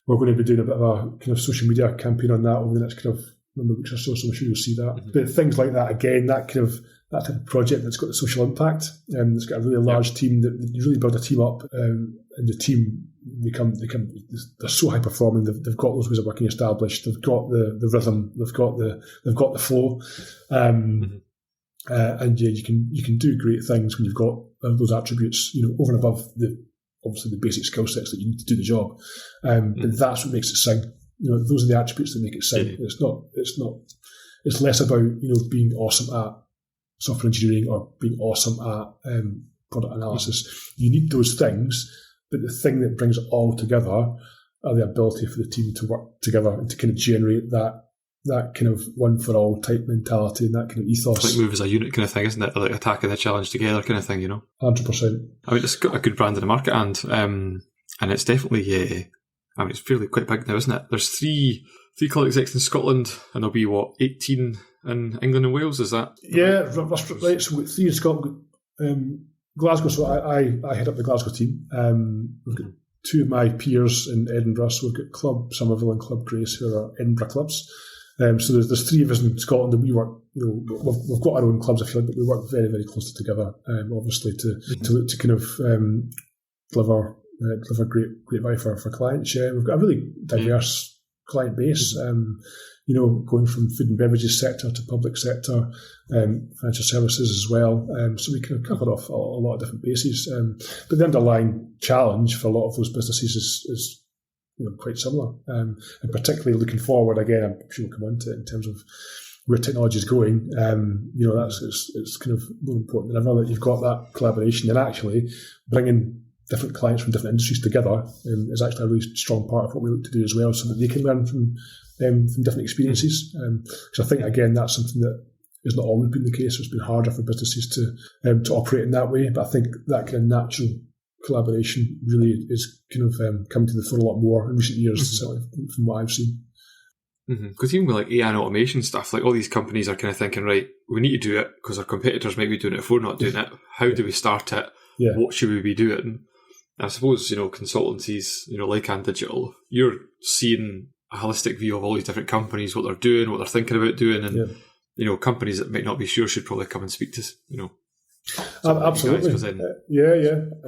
We're going to be doing a bit of a kind of social media campaign on that over the next kind of number of weeks or so I'm sure you'll see that. Mm-hmm. But things like that, again, that type of project that's got the social impact, that's got a really large team, that you really build a team up, and the team, they're so high performing. They've got those ways of working established. They've got the rhythm. They've got the flow. And you can do great things when you've got those attributes, over and above obviously the basic skill sets that you need to do the job. But that's what makes it sing. Those are the attributes that make it sing. It's less about being awesome at software engineering or being awesome at product analysis. You need those things. But the thing that brings it all together are the ability for the team to work together and to kind of generate that kind of one-for-all type mentality and that kind of ethos. It's like move as a unit kind of thing, isn't it? Like attacking the challenge together kind of thing, 100%. I mean, it's got a good brand in the market, and it's definitely, it's fairly quite big now, isn't it? There's three club execs in Scotland, and there'll be, 18 in England and Wales, is that? Yeah, that's right. So 3 in Scotland. Glasgow, so I head up the Glasgow team. We've got 2 of my peers in Edinburgh, so we've got Club Somerville and Club Grace, who are Edinburgh clubs. So there's 3 of us in Scotland, and we work, we've got our own clubs, if you like, but we work very, very closely together, obviously, to kind of deliver great value for clients. Yeah, we've got a really diverse client base. Going from food and beverages sector to public sector, financial services as well. So we kind of covered off a lot of different bases. But the underlying challenge for a lot of those businesses is quite similar. And particularly looking forward, again, I'm sure we'll come on to it in terms of where technology is going. It's kind of more important than ever that you've got that collaboration, and actually bringing different clients from different industries together is actually a really strong part of what we look to do as well, so that they can learn from different experiences. Because I think, again, that's something that has not always been the case. It's been harder for businesses to operate in that way. But I think that kind of natural collaboration really is kind of coming to the fore a lot more in recent years, certainly from what I've seen. Because even with like AI and automation stuff, like all these companies are kind of thinking, right, we need to do it because our competitors might be doing it if we're not doing it. How do we start it? Yeah. What should we be doing? I suppose, consultancies, like and digital, you're seeing a holistic view of all these different companies, what they're doing, what they're thinking about doing, and companies that might not be sure should probably come and speak to absolutely.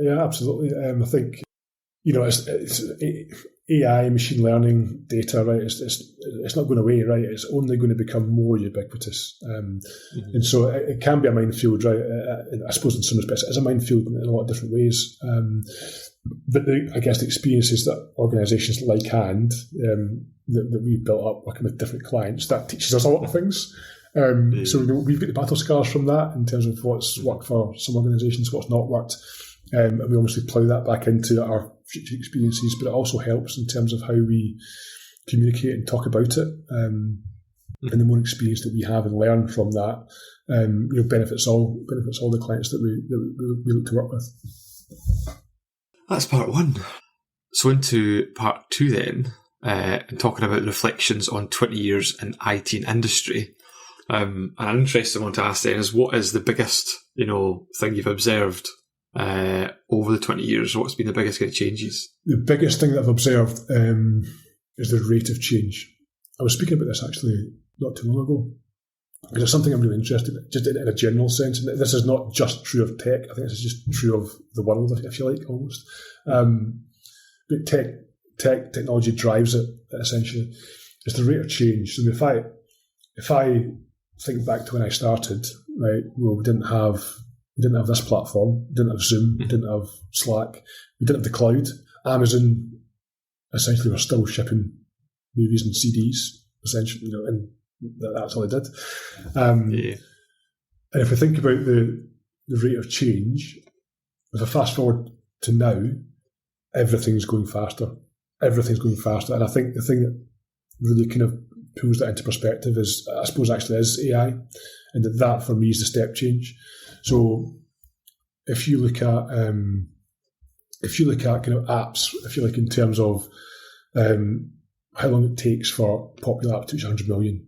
Absolutely. I think it's AI, machine learning, data, right? It's not going away, right? It's only going to become more ubiquitous, and so it can be a minefield, right? I suppose in some respects it is a minefield in a lot of different ways. But I guess the experiences that organisations like Hand that we've built up working with different clients, that teaches us a lot of things. So we've got the battle scars from that in terms of what's worked for some organisations, what's not worked, and we obviously plough that back into our future experiences. But it also helps in terms of how we communicate and talk about it, and the more experience that we have and learn from that, benefits all the clients that we look to work with. That's part one. So into part 2 then, and talking about reflections on 20 years in IT and industry. An interesting one to ask then is, what is the biggest, thing you've observed over the 20 years? What's been the biggest kind of changes? The biggest thing that I've observed is the rate of change. I was speaking about this actually not too long ago, because it's something I'm really interested in, just in a general sense. And this is not just true of tech. I think this is just true of the world, if you like, almost. But technology drives it, essentially. It's the rate of change. So if I think back to when I started, right, well, we didn't have this platform, we didn't have Zoom, we didn't have Slack, we didn't have the cloud. Amazon essentially were still shipping movies and CDs, essentially, and that's all they did. And if we think about the rate of change, if I fast forward to now, everything's going faster. Everything's going faster. And I think the thing that really kind of pulls that into perspective is, I suppose, actually is AI. And that for me is the step change. So if you look at kind of apps, if you like, in terms of how long it takes for a popular app to reach 100 million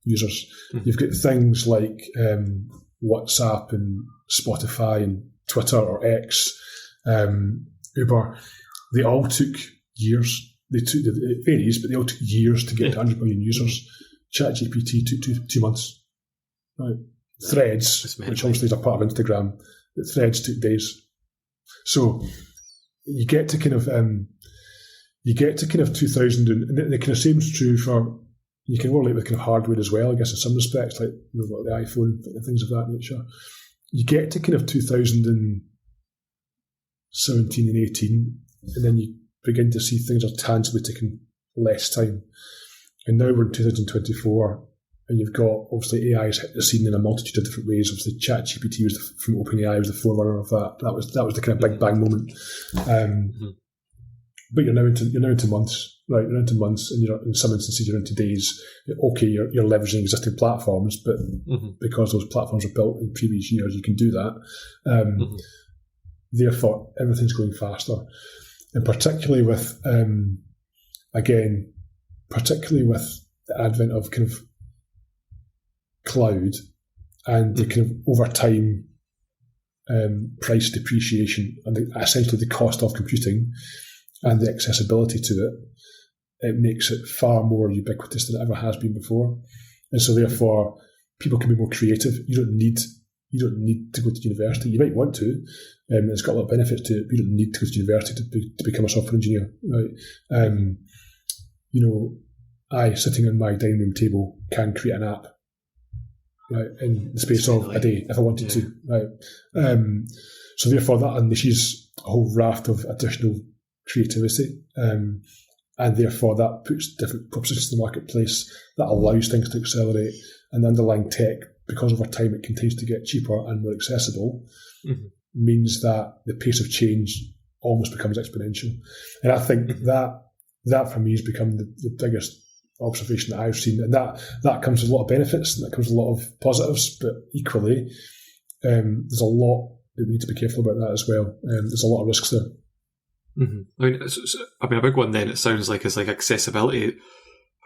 users, you've got things like WhatsApp and Spotify and Twitter or X, Uber. They all took years. It varies, but they all took years to get to 100 million users. ChatGPT took 2 months. Right. Threads, which obviously is a part of Instagram, but Threads took days. So you get to kind of 2000, and the kind of same is true for, you can relate with kind of hardware as well, I guess, in some respects, like like the iPhone and things of that nature. You get to kind of 2017 and 18, and then you begin to see things are tangibly taking less time. And now we're in 2024, and you've got, obviously, AI has hit the scene in a multitude of different ways. Obviously, ChatGPT from OpenAI was the forerunner of that. That was the kind of big bang moment. But you're now into months, right? You're into months, and in some instances you're into days. Okay, you're leveraging existing platforms, but because those platforms were built in previous years, you can do that. Therefore, everything's going faster, and particularly with the advent of kind of cloud and the kind of over time price depreciation and essentially the cost of computing and the accessibility to it, it makes it far more ubiquitous than it ever has been before. And so therefore, people can be more creative. You don't need to go to university. You might want to. It's got a lot of benefits to it, but you don't need to go to university to become a software engineer. Right? I, sitting on my dining room table, can create an app, right, in the space of a day if I wanted to. Right? So therefore, that unleashes a whole raft of additional creativity, and therefore that puts different propositions in the marketplace that allows things to accelerate, and the underlying tech, because over time it continues to get cheaper and more accessible, means that the pace of change almost becomes exponential. And I think that for me has become the biggest observation that I've seen, and that comes with a lot of benefits and that comes with a lot of positives, but equally there's a lot that we need to be careful about that as well. There's a lot of risks there. I mean, a big one then, it sounds like, is like accessibility.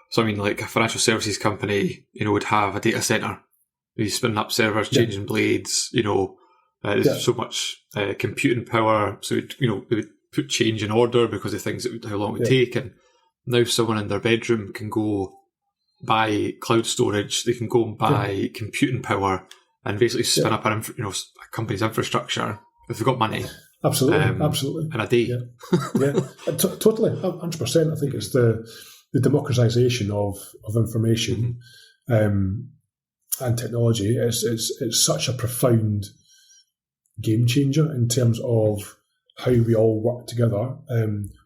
So I mean, like a financial services company, would have a data center, spinning up servers, changing blades. There's so much computing power. So they would put change in order because of things how long it would take. And now someone in their bedroom can go buy cloud storage. They can go and buy computing power and basically spin up a company's infrastructure if they've got money. Absolutely. In a day. Totally, 100%. I think it's the democratization of information and technology. It's such a profound game changer in terms of how we all work together,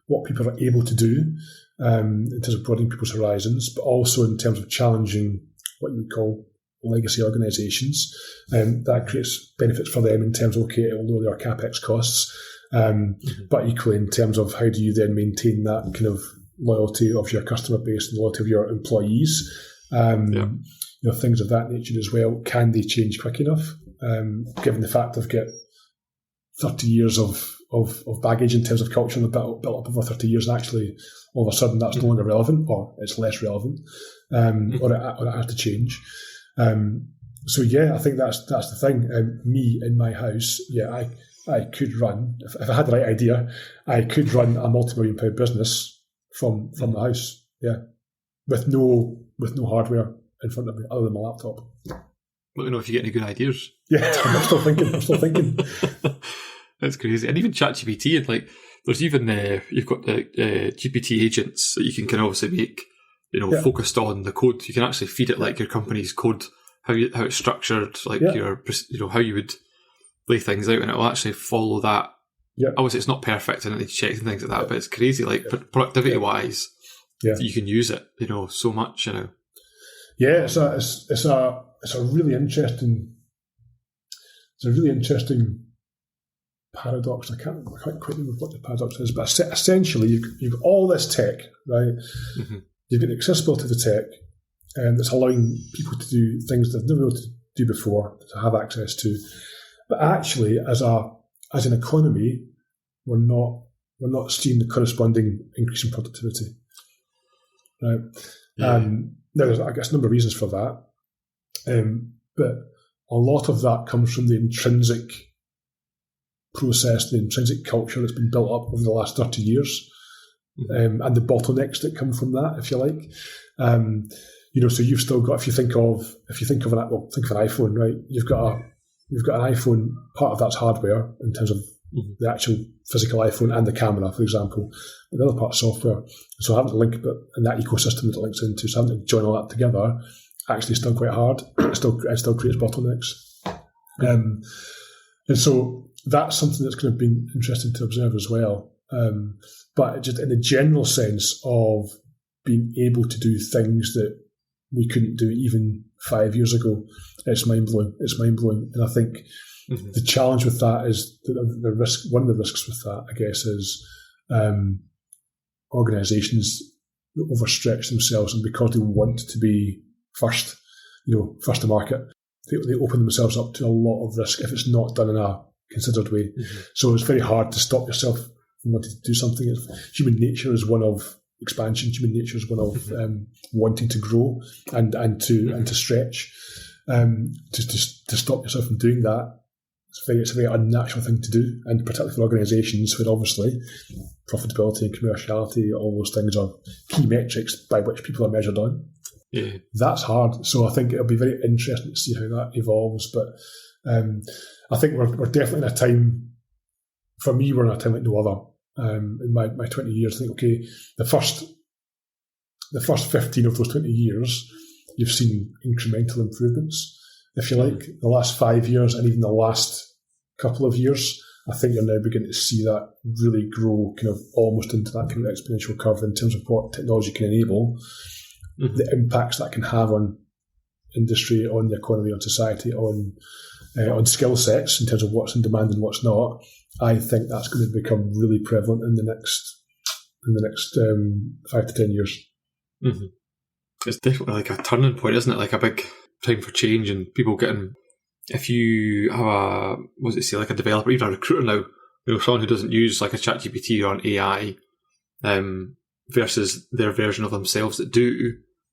what people are able to do in terms of broadening people's horizons, but also in terms of challenging what you would call legacy organisations. That creates benefits for them in terms of, okay, it'll lower their capex costs, but equally in terms of how do you then maintain that kind of loyalty of your customer base and loyalty of your employees, things of that nature as well. Can they change quick enough? Given the fact they've got 30 years of of baggage in terms of culture that built up over 30 years, and actually all of a sudden that's no longer relevant, or it's less relevant, or it has to change. So yeah, I think that's the thing. Me in my house, yeah, I could run, if I had the right idea, I could run a multi-million-pound business from the house, yeah, with no hardware in front of me other than my laptop. Let me know if you get any good ideas. Yeah, I'm still thinking. That's crazy. And even ChatGPT, and like, there's even you've got the GPT agents that you can obviously make, focused on the code. You can actually feed it like your company's code, how it's structured, like your, how you would lay things out, and it will actually follow that. Yeah. Obviously, it's not perfect, and it needs checks and things like that, but it's crazy. Like productivity wise, you can use it, so much. Yeah, it's a really interesting. It's a really interesting paradox. I can't quite remember what the paradox is, but essentially, you've got all this tech, right? Mm-hmm. You've got the accessibility of the tech, that's allowing people to do things they've never been able to do before, to have access to. But actually, as an economy, we're not seeing the corresponding increase in productivity, right? Yeah. Now, there's, I guess, a number of reasons for that, but a lot of that comes from the intrinsic process, the intrinsic culture that's been built up over the last 30 years, and the bottlenecks that come from that, if you like. So you've still got, if you think of an iPhone, right? You've got an iPhone. Part of that's hardware in terms of the actual physical iPhone and the camera, for example. But the other part's software. So having to link it in that ecosystem that it links into, so having to join all that together, actually is still quite hard. It still creates bottlenecks. And so that's something that's kind of been interesting to observe as well. But just in the general sense of being able to do things that we couldn't do even 5 years ago, it's mind-blowing. And I think the challenge with that is the risk. One of the risks with that, I guess, is organisations overstretch themselves, and because they want to be first to market, they open themselves up to a lot of risk if it's not done in a considered way. Mm-hmm. So it's very hard to stop yourself from wanting to do something. Human nature is one of expansion. Human nature is one of wanting to grow and to stretch. To stop yourself from doing that, it's a very unnatural thing to do, and particularly for organisations where obviously profitability and commerciality, all those things are key metrics by which people are measured on. Yeah. That's hard. So I think it'll be very interesting to see how that evolves. But I think we're definitely in a time, for me, we're in a time like no other. In my 20 years, I think, okay, the first 15 of those 20 years, you've seen incremental improvements. If you like, the last 5 years and even the last couple of years, I think you're now beginning to see that really grow kind of almost into that kind of exponential curve in terms of what technology can enable, the impacts that can have on industry, on the economy, on society, on skill sets in terms of what's in demand and what's not. I think that's going to become really prevalent in the next 5 to 10 years. Mm-hmm. It's definitely like a turning point, isn't it? Like a big time for change, and people getting. If you have like a developer, even a recruiter now, someone who doesn't use like a ChatGPT or an AI, versus their version of themselves that do,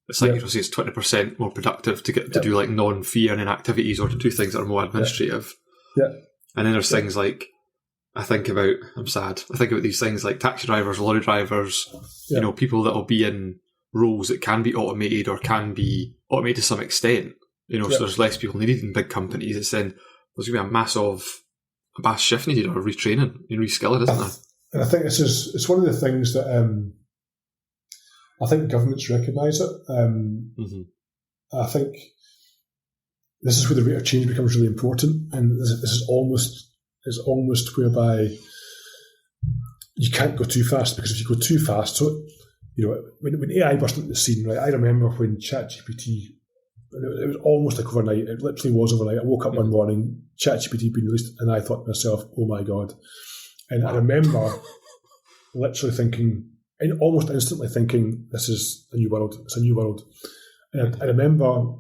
it's like say it's 20% more productive to do like non-fee earning activities or to do things that are more administrative. Yeah. And then there's things like I think about these things like taxi drivers, lorry drivers, people that will be in roles that can be automated or can be automated to some extent. So there's less people needed in big companies. It's then there's going to be a mass shift needed or retraining and reskilling, isn't there? And I think it's one of the things that I think governments recognise it. I think this is where the rate of change becomes really important, and this is almost whereby you can't go too fast, because if you go too fast, so when AI burst into the scene, right? I remember when ChatGPT. It was almost like overnight. It literally was overnight. I woke up one morning, ChatGPT had been released, and I thought to myself, "Oh my god!" And I remember literally thinking, and almost instantly thinking, "This is a new world. It's a new world." And I remember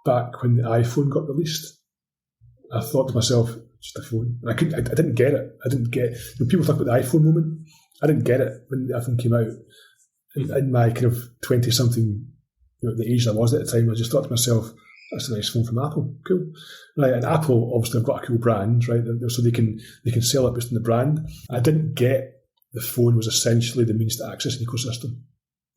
back when the iPhone got released, I thought to myself, just a phone. And I didn't get it. When people talk about the iPhone moment, I didn't get it when the iPhone came out. In my kind of 20-something, the age that I was at the time, I just thought to myself, that's a nice phone from Apple. Cool. Right, and Apple obviously have got a cool brand, right? So they can sell it based on the brand. I didn't get the phone was essentially the means to access an ecosystem.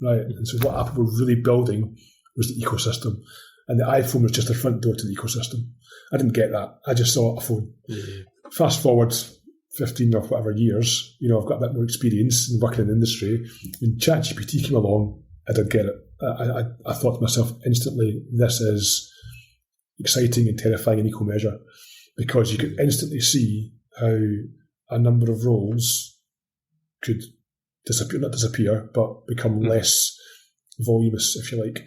Right. And so what Apple were really building was the ecosystem. And the iPhone was just the front door to the ecosystem. I didn't get that. I just saw a phone. Mm-hmm. Fast forward 15 or whatever years, I've got a bit more experience in working in the industry. When ChatGPT came along, I did get it. I thought to myself instantly, this is exciting and terrifying in equal measure, because you could instantly see how a number of roles could not disappear, but become less voluminous, if you like.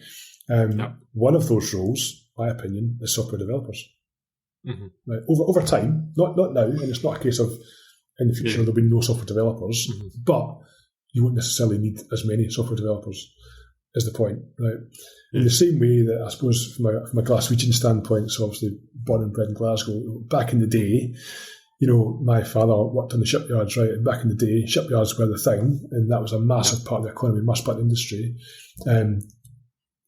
One of those roles, my opinion, is software developers. Mm-hmm. Right? Over time, not now, and it's not a case of in the future there'll be no software developers, but you won't necessarily need as many software developers, is the point, right? In the same way that I suppose from a Glaswegian standpoint, so obviously born and bred in Glasgow, back in the day, my father worked on the shipyards, right? And back in the day, shipyards were the thing, and that was a massive part of the economy, massive part of the industry.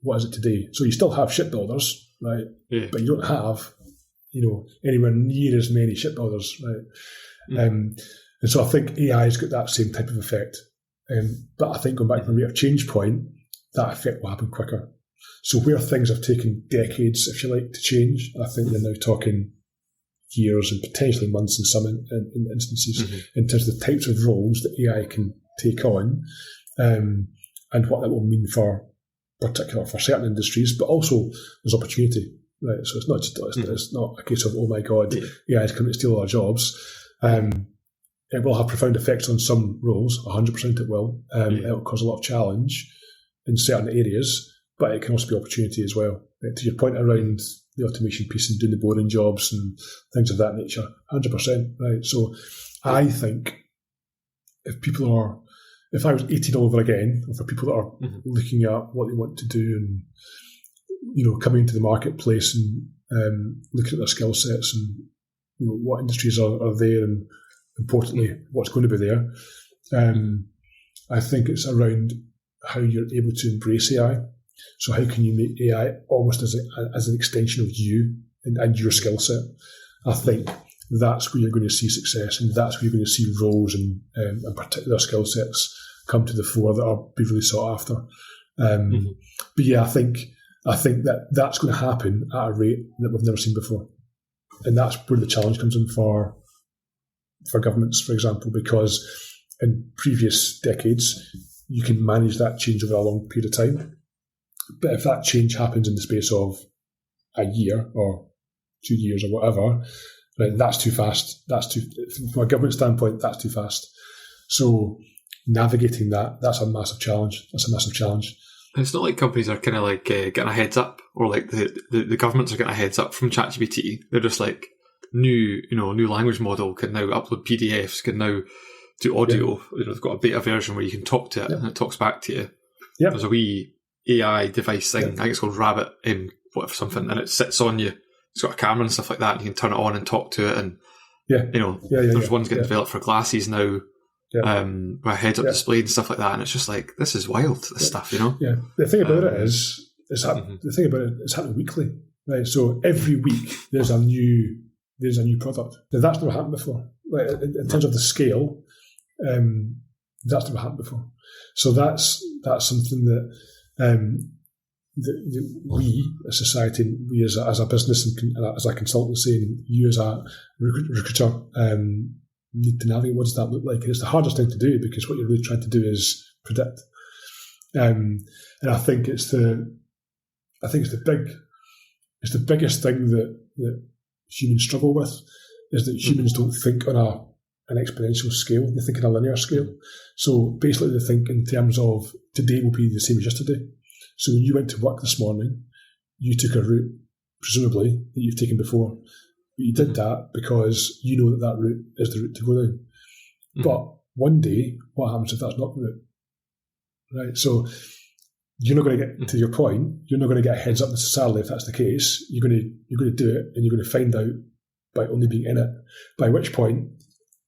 What is it today? So you still have shipbuilders, right? Yeah. But you don't have, anywhere near as many shipbuilders, right? And so I think AI's got that same type of effect. But I think going back to the rate of change point, that effect will happen quicker. So where things have taken decades, if you like, to change, I think they're now talking years and potentially months in some instances, in terms of the types of roles that AI can take on, and what that will mean for certain industries, but also there's opportunity, right? So it's not just it's not a case of, oh my God, AI is coming to steal our jobs. It will have profound effects on some roles, 100% it will. It will cause a lot of challenge in certain areas, but it can also be opportunity as well. Right? To your point around the automation piece and doing the boring jobs and things of that nature, 100%, right? So I think if I was 18 all over again, or for people that are looking at what they want to do and, coming into the marketplace and looking at their skill sets and, what industries are there and, importantly, what's going to be there, I think it's around how you're able to embrace AI. So how can you make AI almost as an extension of you and your skill set? I think that's where you're going to see success, and that's where you're going to see roles and particular skill sets come to the fore that are be really sought after. But yeah, I think that's going to happen at a rate that we've never seen before, and that's where the challenge comes in for governments, for example, because in previous decades you can manage that change over a long period of time. But if that change happens in the space of a year or 2 years or whatever, right, that's too fast. From a government standpoint, that's too fast. So navigating that's a massive challenge. It's not like companies are kind of like getting a heads up, or like the governments are getting a heads up from ChatGPT. They're just like, new language model can now upload PDFs, can now do audio. They've got a beta version where you can talk to it and it talks back to you. Yeah. There's a wee AI device thing, I think it's called Rabbit, something, and it sits on you. It's got a camera and stuff like that, and you can turn it on and talk to it. And there's ones getting developed for glasses now, with a heads-up display and stuff like that. And it's just like, this is wild, this stuff, Yeah. The thing about it is, it's happening weekly, right? So every week there's a new product. Now that's never happened before. Like in terms of the scale, that's never happened before. So that's something that we as society, we as a business and as a consultancy, and you as a recruiter need to navigate. What does that look like? And it's the hardest thing to do, because what you're really trying to do is predict. And I think it's the biggest thing that humans struggle with, is that humans don't think on an exponential scale. They think on a linear scale. So basically they think in terms of today will be the same as yesterday. So when you went to work this morning, you took a route, presumably, that you've taken before. But you did that because you know that route is the route to go down. But one day, what happens if that's not the route? Right? So you're not going to get, to your point, you're not going to get a heads up necessarily if that's the case. You're going to do it, and you're going to find out by only being in it. By which point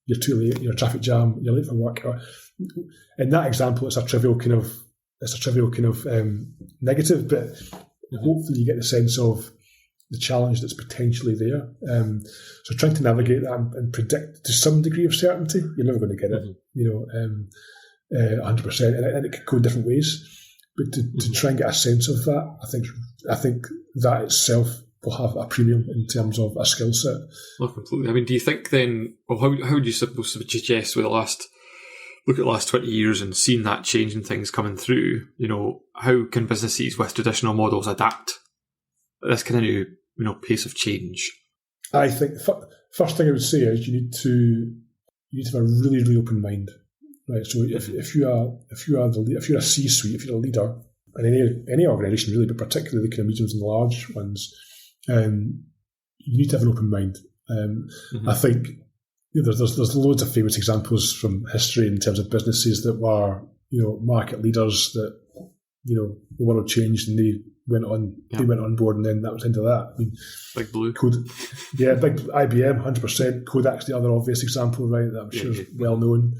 you're too late, you're a traffic jam, you're late for work. Or, in that example, it's a trivial kind of negative, but hopefully you get the sense of the challenge that's potentially there. So trying to navigate that and predict to some degree of certainty, you're never going to get it, 100%, and it could go different ways. But to try and get a sense of that, I think that itself will have a premium in terms of a skill set. Well, completely. I mean, do you think then, well, how would you suggest with look at the last 20 years and seeing that change in things coming through, how can businesses with traditional models adapt at this kind of new, pace of change? I think first thing I would say is you need to have a really, really open mind, right? So if you're a C-suite, if you're a leader in any organisation really, but particularly the kind of mediums and large ones, you need to have an open mind. I think there's loads of famous examples from history in terms of businesses that were market leaders that the world changed and they went on board, and then that was into that. I mean, Big Blue, big IBM, 100%. Kodak's the other obvious example, right? That I'm sure is well known.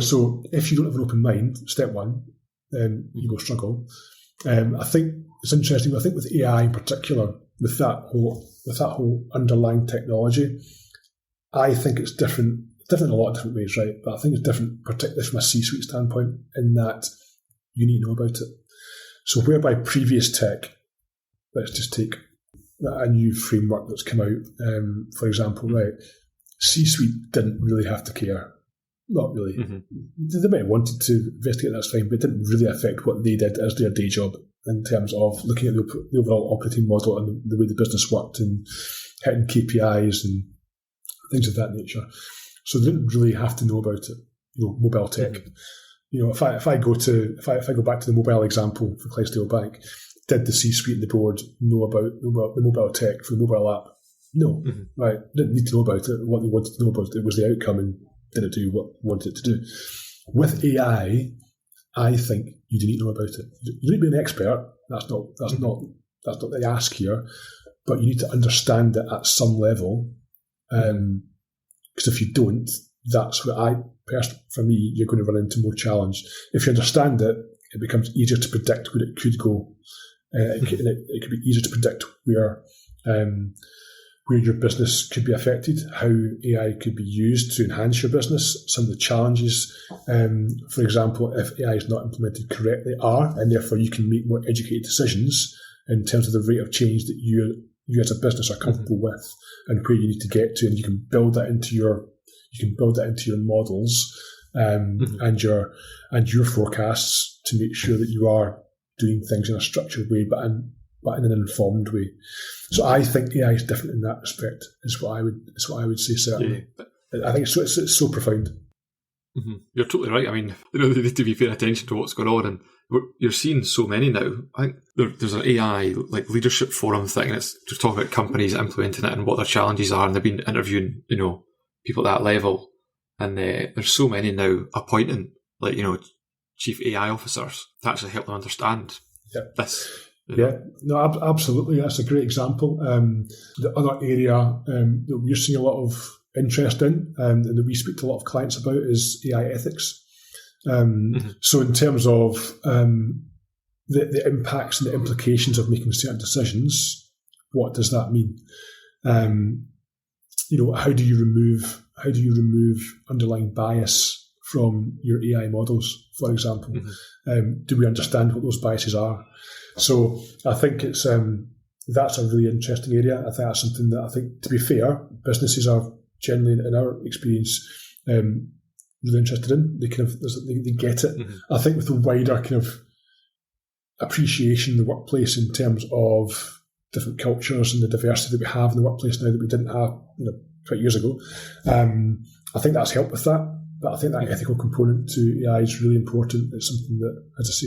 So if you don't have an open mind, step one, then you will struggle. I think it's interesting. I think with AI in particular, with that whole underlying technology, I think it's different. Different in a lot of different ways, right? But I think it's different, particularly from a C-suite standpoint, in that you need to know about it. So whereby previous tech, let's just take a new framework that's come out, for example, right? C-suite didn't really have to care. Not really. They might have wanted to investigate, that's fine, but it didn't really affect what they did as their day job in terms of looking at the overall operating model and the way the business worked and hitting KPIs and things of that nature. So they didn't really have to know about it. Mobile tech. If I go back to the mobile example for Clydesdale Bank, did the C-suite and the board know about the mobile tech for the mobile app? No, right? Didn't need to know about it. What they wanted to know about it was the outcome, and did it do what they wanted it to do. With AI, I think you do need to know about it. You don't need to be an expert. That's not the ask here. But you need to understand it at some level. Because if you don't, that's what for me, you're going to run into more challenge. If you understand it, it becomes easier to predict where it could go. It could be easier to predict where your business could be affected, how AI could be used to enhance your business. Some of the challenges, for example, if AI is not implemented correctly, and therefore you can make more educated decisions in terms of the rate of change that you as a business are comfortable with, and where you need to get to, and you can build that into your models and your forecasts to make sure that you are doing things in a structured way, but in an informed way. So I think AI is different in that respect. Is what I would say certainly. Yeah. I think it's so profound. You're totally right. I mean, they need to be paying attention to what's going on, and you're seeing so many now. I think there's an AI leadership forum thing, and it's just talking about companies implementing it and what their challenges are, and they've been interviewing people at that level, and there's so many now appointing chief AI officers to actually help them understand this. Yeah, no, absolutely. That's a great example. The other area that we're seeing a lot of interest in, and that we speak to a lot of clients about, is AI ethics. So in terms of the impacts and the implications of making certain decisions, what does that mean? How do you remove underlying bias from your AI models, for example? Do we understand what those biases are? So I think it's that's a really interesting area. I think that's something that, I think, to be fair, businesses are generally, in our experience, really interested in. They get it. I think with the wider kind of appreciation in the workplace in terms of different cultures and the diversity that we have in the workplace now that we didn't have 20 years ago, I think that's helped with that. But I think that ethical component to AI is really important. It's something that, as I say,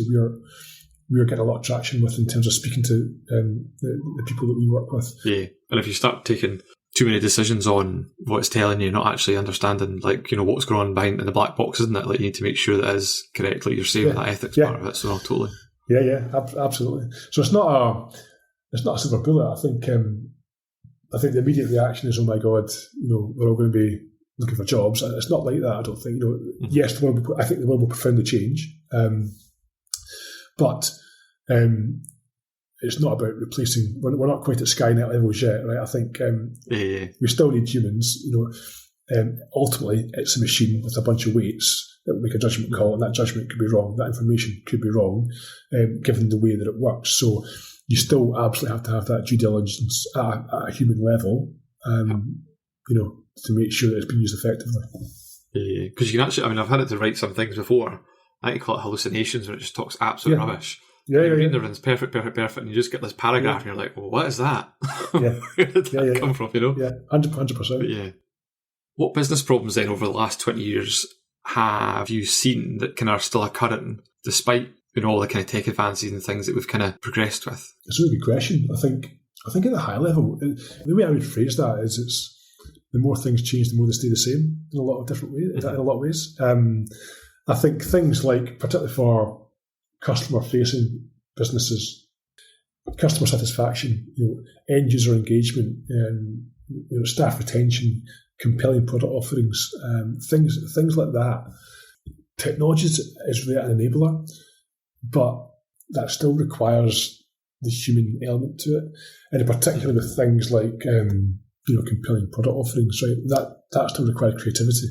we are getting a lot of traction with in terms of speaking to the people that we work with. Yeah, and if you start taking too many decisions on what it's telling you, not actually understanding what's going on behind in the black box, isn't it? You need to make sure that is correct, like you're saying, that ethics part of it. So totally. Yeah, absolutely. So it's not a silver bullet. I think I think the immediate reaction is, oh my God, we're all going to be looking for jobs. It's not like that, I don't think. Yes, I think the world will profoundly change, but it's not about replacing. We're not quite at Skynet levels yet, right? I think we still need humans. Ultimately, it's a machine with a bunch of weights that will make a judgment call, and that judgment could be wrong. That information could be wrong, given the way that it works. So you still absolutely have to have that due diligence at a human level, to make sure that it's being used effectively. Because you can actually, I've had it to write some things before. I think call it hallucinations, when it just talks absolute rubbish. Reading the runs perfect, and you just get this paragraph, and you're like, well, what is that? Where did that come from? Yeah, 100%. Yeah. What business problems then over the last 20 years have you seen that kind of are still occurring, despite all the kind of tech advances and things that we've kind of progressed with? It's a really good question. I think at the high level, the way I would phrase that is it's the more things change, the more they stay the same in a lot of different ways. In a lot of ways, I think things like, particularly for customer-facing businesses, customer satisfaction, end user engagement, staff retention, compelling product offerings, things like that. Technology is really an enabler, but that still requires the human element to it, and in particular with things like compelling product offerings, right? That still requires creativity.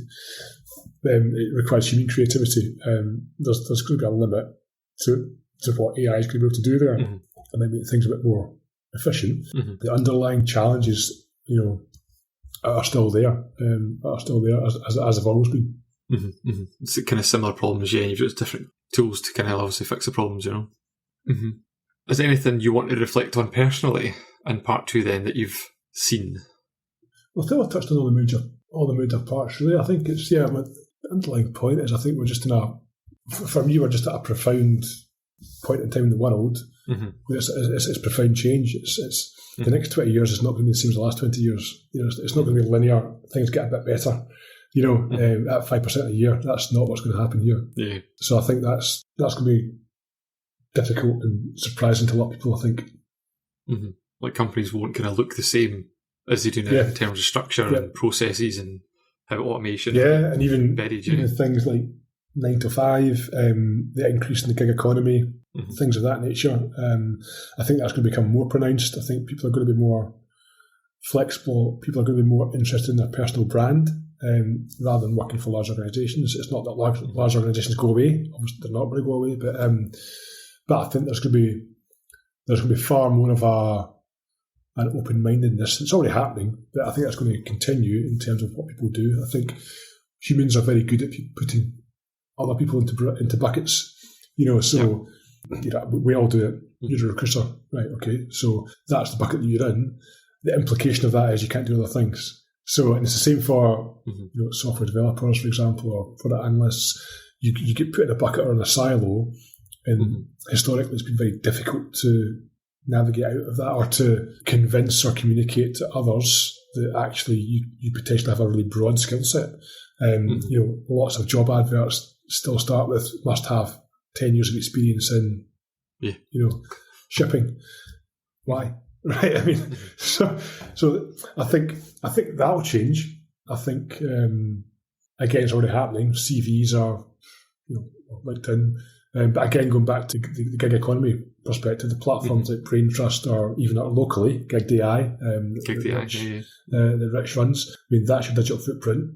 It requires human creativity. There's going to be a limit to what AI is going to be able to do there, and then make things a bit more efficient. The underlying challenges, are still there. As they've always been. It's kind of similar problems, and you've got different tools to kind of obviously fix the problems. Is there anything you want to reflect on personally in part 2 then that you've seen? Well, I think I touched on all the major parts. Really, I think it's the underlying point is I think we're just we're just at a profound point in time in the world. It's profound change. It's the next 20 years is not going to be the same as the last 20 years. It's not going to be linear. Things get a bit better. At 5% a year, that's not what's going to happen here. Yeah. So I think that's going to be difficult and surprising to a lot of people, I think. Like companies won't kind of look the same as they do now in terms of structure and processes and how automation. Yeah, and even embedded, things like 9 to 5, the increase in the gig economy, things of that nature. I think that's going to become more pronounced. I think people are going to be more flexible. People are going to be more interested in their personal brand rather than working for large organisations. It's not that large organisations go away. Obviously, they're not going to go away, but I think there's going to be far more of an open-mindedness. It's already happening, but I think that's going to continue in terms of what people do. I think humans are very good at putting other people into buckets, so we all do it. You're a recruiter, right? Okay, so that's the bucket that you're in. The implication of that is you can't do other things. So, and it's the same for software developers, for example, or product analysts. You get put in a bucket or in a silo, and historically it's been very difficult to navigate out of that, or to convince or communicate to others that actually you potentially have a really broad skill set. Lots of job adverts still start with must have 10 years of experience in shipping. Why? Right? I mean, so I think that'll change. I think again, it's already happening. CVs are LinkedIn. But again, going back to the gig economy perspective, the platforms like Brain Trust or even locally, Gig.ai, the Rich runs, I mean, that's your digital footprint.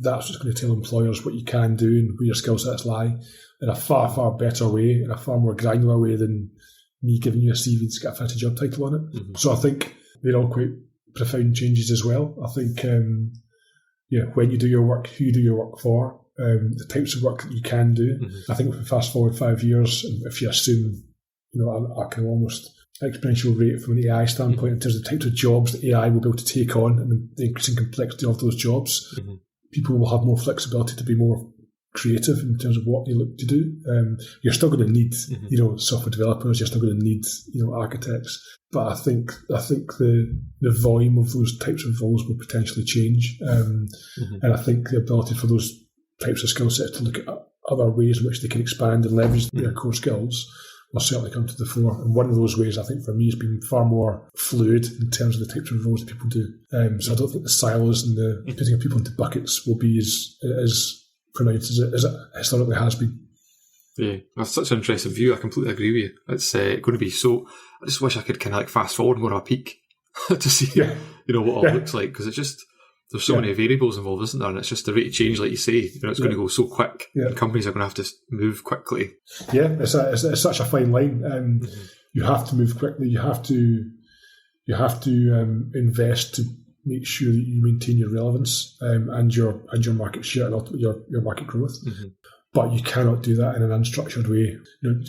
That's what's going to tell employers what you can do and where your skill sets lie in a far, far better way, in a far more granular way than me giving you a CV that's got a fancy job title on it. So I think they're all quite profound changes as well. I think, when you do your work, who you do your work for, the types of work that you can do. I think if we fast forward 5 years, and if you assume, a kind of almost exponential rate from an AI standpoint in terms of the types of jobs that AI will be able to take on and the increasing complexity of those jobs, people will have more flexibility to be more creative in terms of what they look to do. You're still going to need, software developers. You're still going to need, architects. But I think the volume of those types of roles will potentially change, and I think the ability for those types of skill sets to look at other ways in which they can expand and leverage their core skills certainly come to the fore. And one of those ways, I think, for me, has been far more fluid in terms of the types of roles that people do. So I don't think the silos and the putting people into buckets will be as pronounced as it historically has been. Yeah, that's such an interesting view. I completely agree with you. It's going to be so. I just wish I could kind of like fast forward and go to a peak to see, what it all looks like, because it's just there's so many variables involved, isn't there? And it's just the rate of change, like you say. It's going to go so quick, and companies are going to have to move quickly. Yeah, it's such a fine line. You have to move quickly. You have to invest to make sure that you maintain your relevance and your market share and ultimately your market growth. Mm-hmm. But you cannot do that in an unstructured way.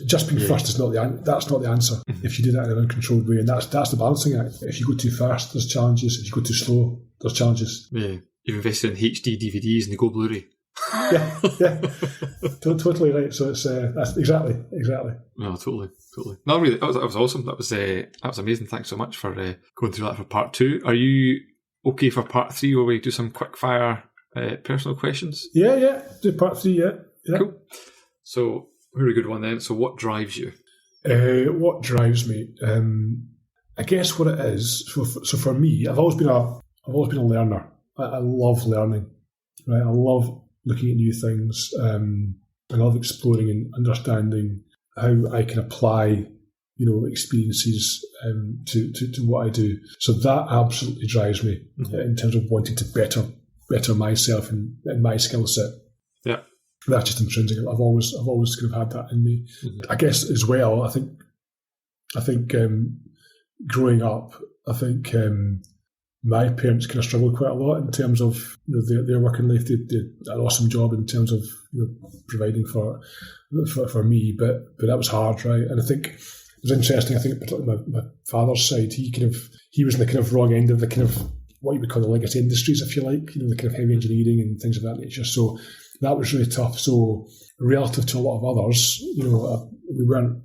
Just being first is that's not the answer. Mm-hmm. If you do that in an uncontrolled way, and that's the balancing act. If you go too fast, there's challenges. If you go too slow, there's challenges. Yeah, you've invested in HD DVDs and they go Blu-ray. Totally right. So it's that's exactly. No, totally. No, really, that was awesome. That was amazing. Thanks so much for going through that for part 2. Are you okay for part 3, where we do some quick fire personal questions? Yeah. Do part 3. Yeah. Cool. So, very good one then. So, what drives you? What drives me? I guess what it is. So for me, I've always been a learner. I love learning. Right. I love looking at new things. I love exploring and understanding how I can apply, experiences to what I do. So that absolutely drives me in terms of wanting to better myself and my skill set. Yeah. That's just intrinsic. I've always kind of had that in me. Mm-hmm. I guess as well. I think growing up, my parents kind of struggled quite a lot in terms of their working life. They did an awesome job in terms of providing for me, but that was hard, right? And I think it was interesting. I think particularly my father's side, he was in the kind of wrong end of the kind of what you would call the legacy industries, if you like, the kind of heavy engineering and things of that nature. So that was really tough. So relative to a lot of others, we weren't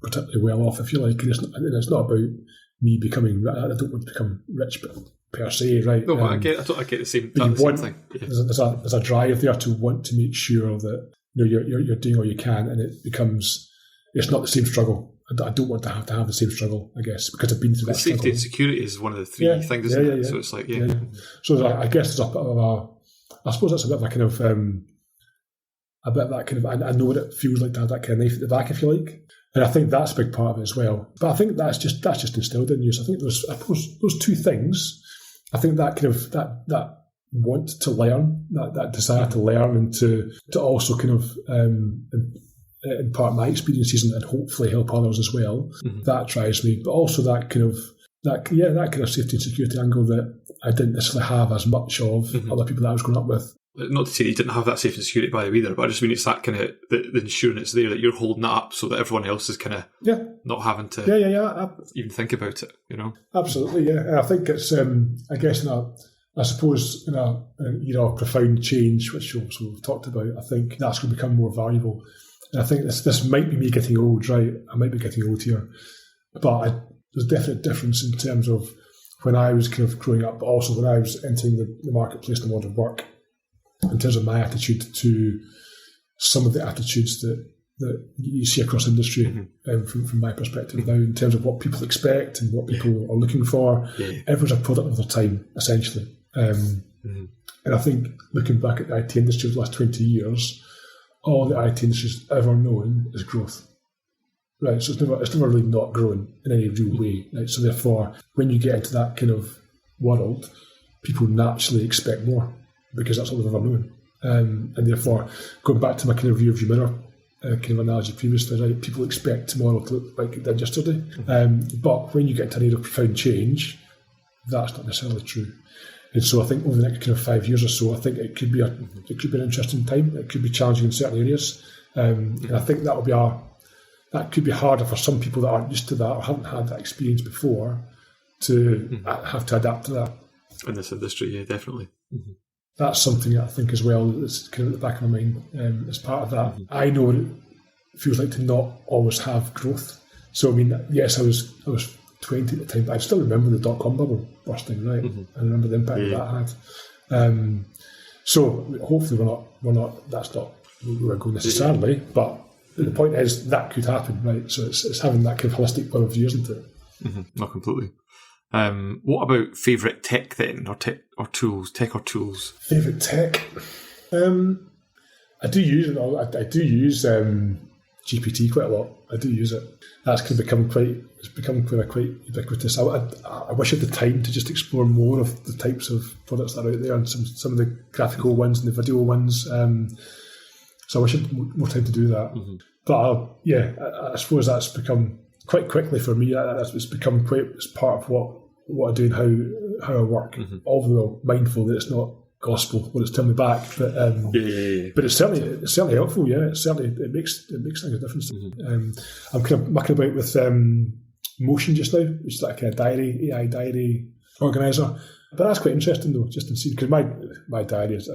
particularly well off, if you like. And it's not about me becoming. I don't want to become rich, but per se, right? No, I get the same thing. Yeah. There's a drive there to want to make sure that you're doing all you can, and it's not the same struggle. I don't want to have the same struggle, I guess, because I've been through that struggle. Safety and security is one of the 3 things, isn't it? So it's like, So I guess there's a bit of I suppose that's a bit of a kind of, a bit of that kind of, I know what it feels like to have that kind of knife at the back, if you like. And I think that's a big part of it as well. But I think that's just instilled in you. So I think those 2 things, I think that kind of, that want to learn, that desire to learn and to also kind of impart my experiences and hopefully help others as well, that drives me. But also that kind of safety and security angle that I didn't necessarily have as much of other people that I was growing up with. Not to say that you didn't have that safety and security by the way either, but I just mean it's that kind of the ensuring it's there, that you're holding that up so that everyone else is kind of not having to even think about it, Absolutely, yeah. And I think it's, I guess I suppose in an era of profound change, which we've talked about, I think that's going to become more valuable. And I think this might be me getting old, right? I might be getting old here. But there's a definite difference in terms of when I was kind of growing up, but also when I was entering the marketplace and the world of work, in terms of my attitude to some of the attitudes that you see across industry, from my perspective now, in terms of what people expect and what people are looking for. Everyone's a product of their time, essentially. And I think looking back at the IT industry over the last 20 years, all the IT industry's ever known is growth. Right, so it's never really not growing in any real way. Right? So therefore, when you get into that kind of world, people naturally expect more because that's all they've ever known. And therefore, going back to my kind of rear view mirror kind of analogy previously, right, people expect tomorrow to look like it did yesterday. But when you get into an area of profound change, that's not necessarily true. And so I think over the next kind of 5 years or so, I think it could be an interesting time. It could be challenging in certain areas. And I think that could be harder for some people that aren't used to that or haven't had that experience before to have to adapt to that. In this industry, yeah, definitely. That's something that I think as well that's kind of at the back of my mind as part of that. I know what it feels like to not always have growth. So, I mean, yes, I was 20 at the time, but I still remember the dot-com bubble bursting, right? I remember the impact that had. So hopefully we're not, that's not where we're going necessarily, but But the point is that could happen, right? So it's having that kind of holistic point of view, isn't it? Mm-hmm. Not completely. What about favourite tech then, or tech or tools? Favourite tech. I do use GPT quite a lot. I do use it. That's kind of become quite ubiquitous. I wish I had the time to just explore more of the types of products that are out there, and some of the graphical ones and the video ones. So I wish I had more time to do that. Mm-hmm. But I suppose that's become quite quickly for me. It's become it's part of what I do and how I work. Mm-hmm. Although mindful that it's not gospel what it's telling me back, but but it's certainly helpful. Yeah, it makes things a difference. Mm-hmm. I'm kind of mucking about with Motion just now, which is like a AI diary organizer. But that's quite interesting though, just to see, because my diary is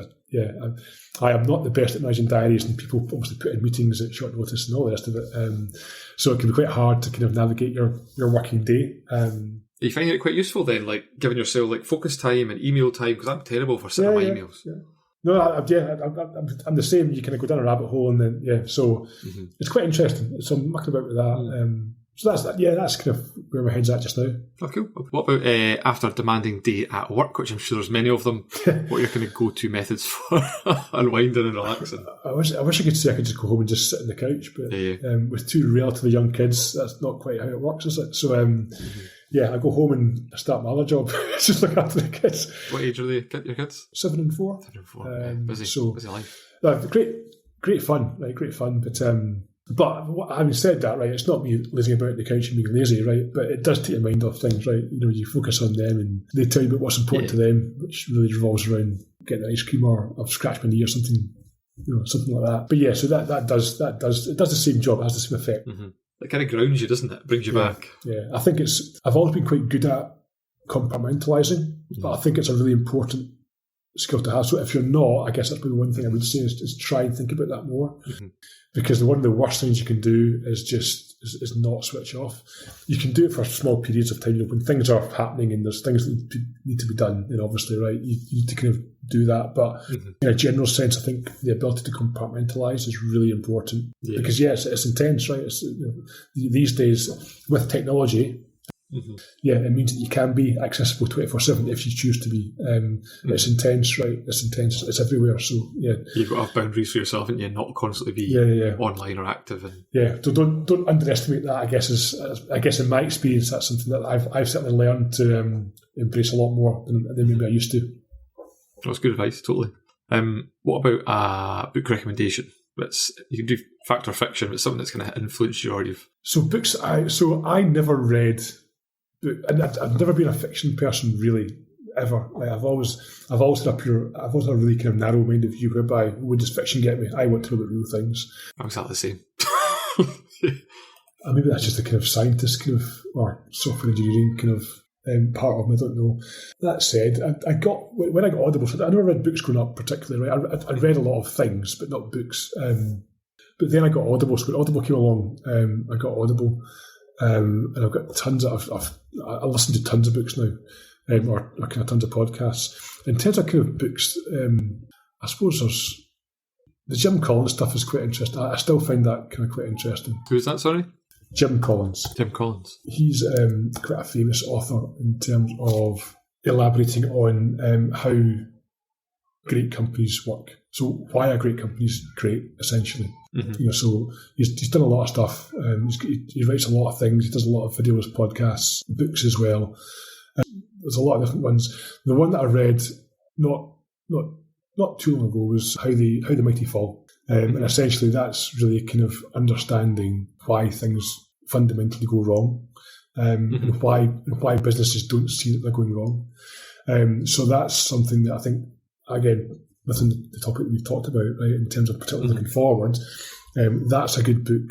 I am not the best at managing diaries, and people obviously put in meetings at short notice and all the rest of it. So it can be quite hard to kind of navigate your working day. Are you finding it quite useful then, like giving yourself like focus time and email time? Because I'm terrible for sitting on my emails. Yeah. No, I'm the same. You kind of go down a rabbit hole, and then so it's quite interesting. So I'm mucking about with that. So that's kind of where my head's at just now. Oh, cool. What about after a demanding day at work, which I'm sure there's many of them? What are your kind of go-to methods for unwinding and relaxing? I wish I could say I could just go home and just sit on the couch, but with two relatively young kids, that's not quite how it works, is it? So I go home and start my other job, just look after the kids. What age are they, your kids? 7 and 4. 7 and 4. Busy life. Great fun, right? Great fun, But having said that, right, it's not me lazing about on the couch and being lazy, right? But it does take your mind off things, right? You know, you focus on them and they tell you about what's important to them, which really revolves around getting an ice cream or I've scratched my knee or something, something like that. But so that does the same job, it has the same effect. Mm-hmm. It kind of grounds you, doesn't it? Brings you back. Yeah, I think I've always been quite good at compartmentalising, but I think it's a really important skill to have. So if you're not, I guess that's probably one thing I would say is try and think about that more. Mm-hmm. Because one of the worst things you can do is not switch off. You can do it for small periods of time. When things are happening and there's things that need to be done, and obviously, right, you need to kind of do that. But in a general sense, I think the ability to compartmentalise is really important. Yeah. Because it's intense, right? It's, these days with technology. Mm-hmm. Yeah, it means that you can be accessible 24/7 if you choose to be. It's intense, right? It's intense. It's everywhere. So you've got to have boundaries for yourself, and not constantly be online or active. And so don't underestimate that. I guess in my experience, that's something that I've certainly learned to embrace a lot more than maybe I used to. That's good advice, totally. What about a book recommendation? You can do fact or fiction, but something that's going to influence you, or you've. So books. I never read. And I've never been a fiction person really ever. Like I've always had a really kind of narrow-minded view whereby what does fiction get me? I want to know about real things. I'm exactly the same. And maybe that's just a kind of scientist kind of or software engineering kind of part of me. I don't know. That said, when I got Audible. So I never read books growing up particularly. Right, I read a lot of things, but not books. But then I got Audible. So when Audible came along, I got Audible. And I've got tons of I listen to tons of books now, or kind of tons of podcasts. In terms of kind of books, I suppose there's the Jim Collins stuff is quite interesting. I still find that kind of quite interesting. Who's that? Sorry, Jim Collins. Jim Collins. He's quite a famous author in terms of elaborating on how great companies work. So why are great companies great, essentially? Mm-hmm. So he's done a lot of stuff. He writes a lot of things. He does a lot of videos, podcasts, books as well. There's a lot of different ones. The one that I read not too long ago was How the Mighty Fall, and essentially that's really kind of understanding why things fundamentally go wrong, and why businesses don't see that they're going wrong. So that's something that I think, again, within the topic that we've talked about, right, in terms of particularly looking forward, that's a good book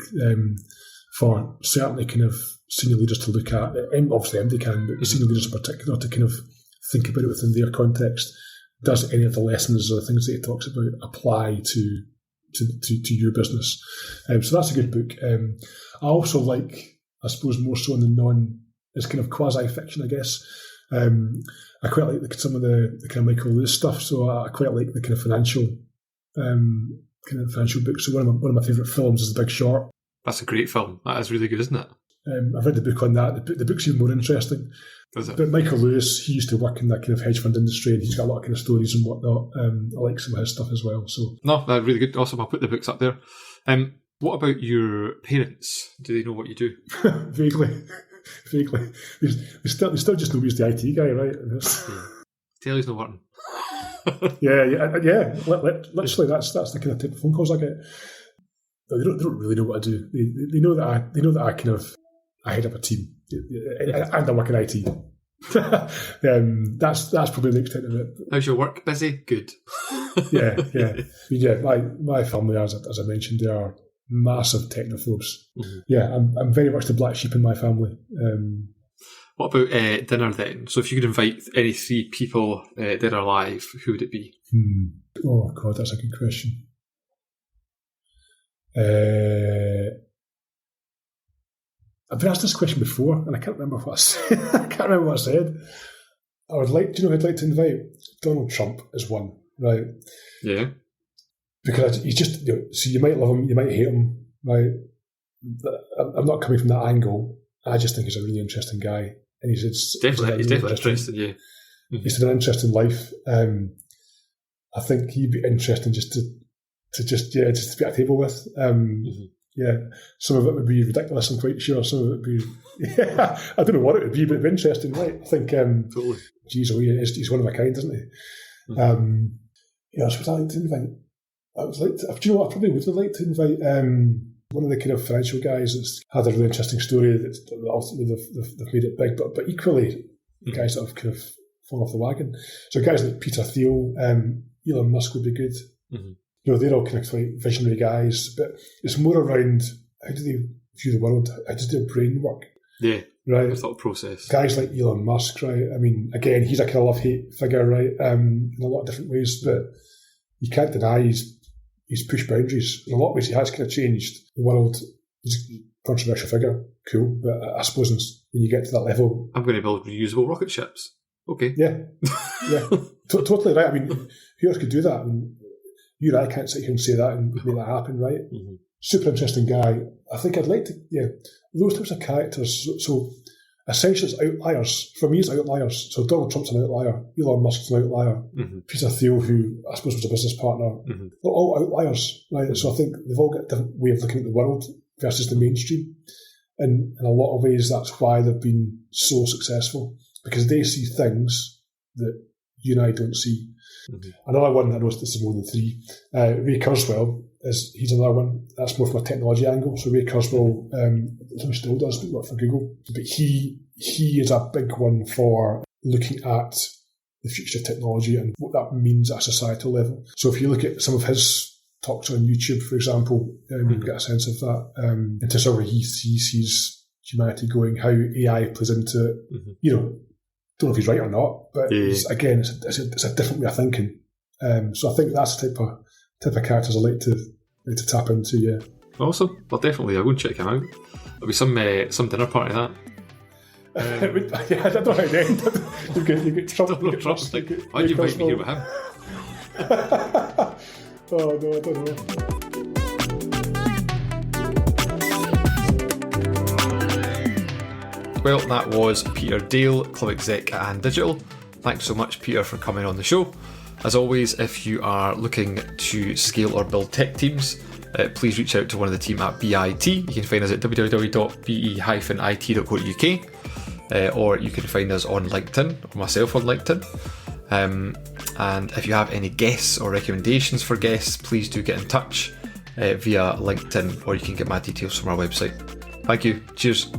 for certainly kind of senior leaders to look at. And obviously MD can, but senior leaders in particular to kind of think about it within their context. Does any of the lessons or the things that he talks about apply to your business? So that's a good book. I also like, I suppose more so in it's kind of quasi-fiction, I guess. I quite like some of the kind of Michael Lewis stuff, so I quite like the kind of financial kind of financial books. So one of my favourite films is The Big Short. That's a great film. That is really good, isn't it? I've read the book on that. The book's even more interesting. Is it? But Michael Lewis, he used to work in that kind of hedge fund industry, and he's got a lot of kind of stories and whatnot. I like some of his stuff as well. So no, that's really good. Awesome. I'll put the books up there. What about your parents? Do they know what you do? Vaguely. They still just know me as the IT guy, right? Telly's not working. yeah. Literally, that's the kind of type of phone calls I get. But they don't really know what I do. They know that I kind of I head up a team and I work in IT. That's probably the extent of it. How's your work? Busy? Good. yeah. My family, as I mentioned, they are massive technophobes. Mm-hmm. Yeah, I'm very much the black sheep in my family. What about dinner then? So if you could invite any 3 people dead or alive, who would it be? Oh God, that's a good question. I've been asked this question before, and I can't remember what I said. I would like, do you know, I'd like to invite Donald Trump as one, right? Yeah. Because he's just, so you might love him, you might hate him, right? I'm not coming from that angle. I just think he's a really interesting guy, and he's definitely interesting. Yeah. Mm-hmm. He's had an interesting life. I think he'd be interesting just to be at a table with. Yeah, some of it would be ridiculous, I'm quite sure. Some of it would be, I don't know what it would be, but it'd be interesting, right? I think, totally. Geez, he's one of a kind, isn't he? Mm-hmm. So what I'd like to invite, do you know what, I probably would have liked to invite one of the kind of financial guys that's had a really interesting story that ultimately they've made it big, but equally the guys that have kind of fallen off the wagon. So guys like Peter Thiel, Elon Musk would be good. Mm-hmm. They're all kind of like visionary guys, but it's more around how do they view the world? How does their brain work? Yeah, right. The thought process. Guys like Elon Musk, right? I mean, again, he's a kind of love-hate figure, right? In a lot of different ways, but you can't deny he's pushed boundaries. In a lot of ways, he has kind of changed the world. He's a controversial figure, cool, but I suppose when you get to that level, I'm going to build reusable rocket ships. Okay. Yeah, totally right. I mean, who else could do that? And you and I can't sit here and say that and make that happen, right? Mm-hmm. Super interesting guy. I think I'd like to, those types of characters. So essentially, it's outliers. For me, it's outliers. So Donald Trump's an outlier. Elon Musk's an outlier. Mm-hmm. Peter Thiel, who I suppose was a business partner, they're all outliers, right? Mm-hmm. So I think they've all got a different way of looking at the world versus the mainstream. And in a lot of ways, that's why they've been so successful, because they see things that you and I don't see. Mm-hmm. Another one, I know this is more than 3, Ray Kurzweil, he's another one. That's more from a technology angle. So Ray Kurzweil, he still does, but work for Google. But he is a big one for looking at the future of technology and what that means at a societal level. So if you look at some of his talks on YouTube, for example, you get a sense of that, into sort of where he sees humanity going, how AI plays into it. Mm-hmm. Don't know if he's right or not, but it's a different way of thinking. So I think that's the type of characters I like to tap into. Yeah. Awesome. Well, definitely, I'll go and check him out. There'll be some dinner party that. I don't know how it ends. You get Trump. Why'd you invite me here with him? Oh no, I don't know. Well, that was Peter Dale, Club Exec at Digital. Thanks so much, Peter, for coming on the show. As always, if you are looking to scale or build tech teams, please reach out to one of the team at BIT. You can find us at www.be-it.co.uk, or you can find us on LinkedIn, or myself on LinkedIn. And if you have any guests or recommendations for guests, please do get in touch via LinkedIn, or you can get my details from our website. Thank you. Cheers.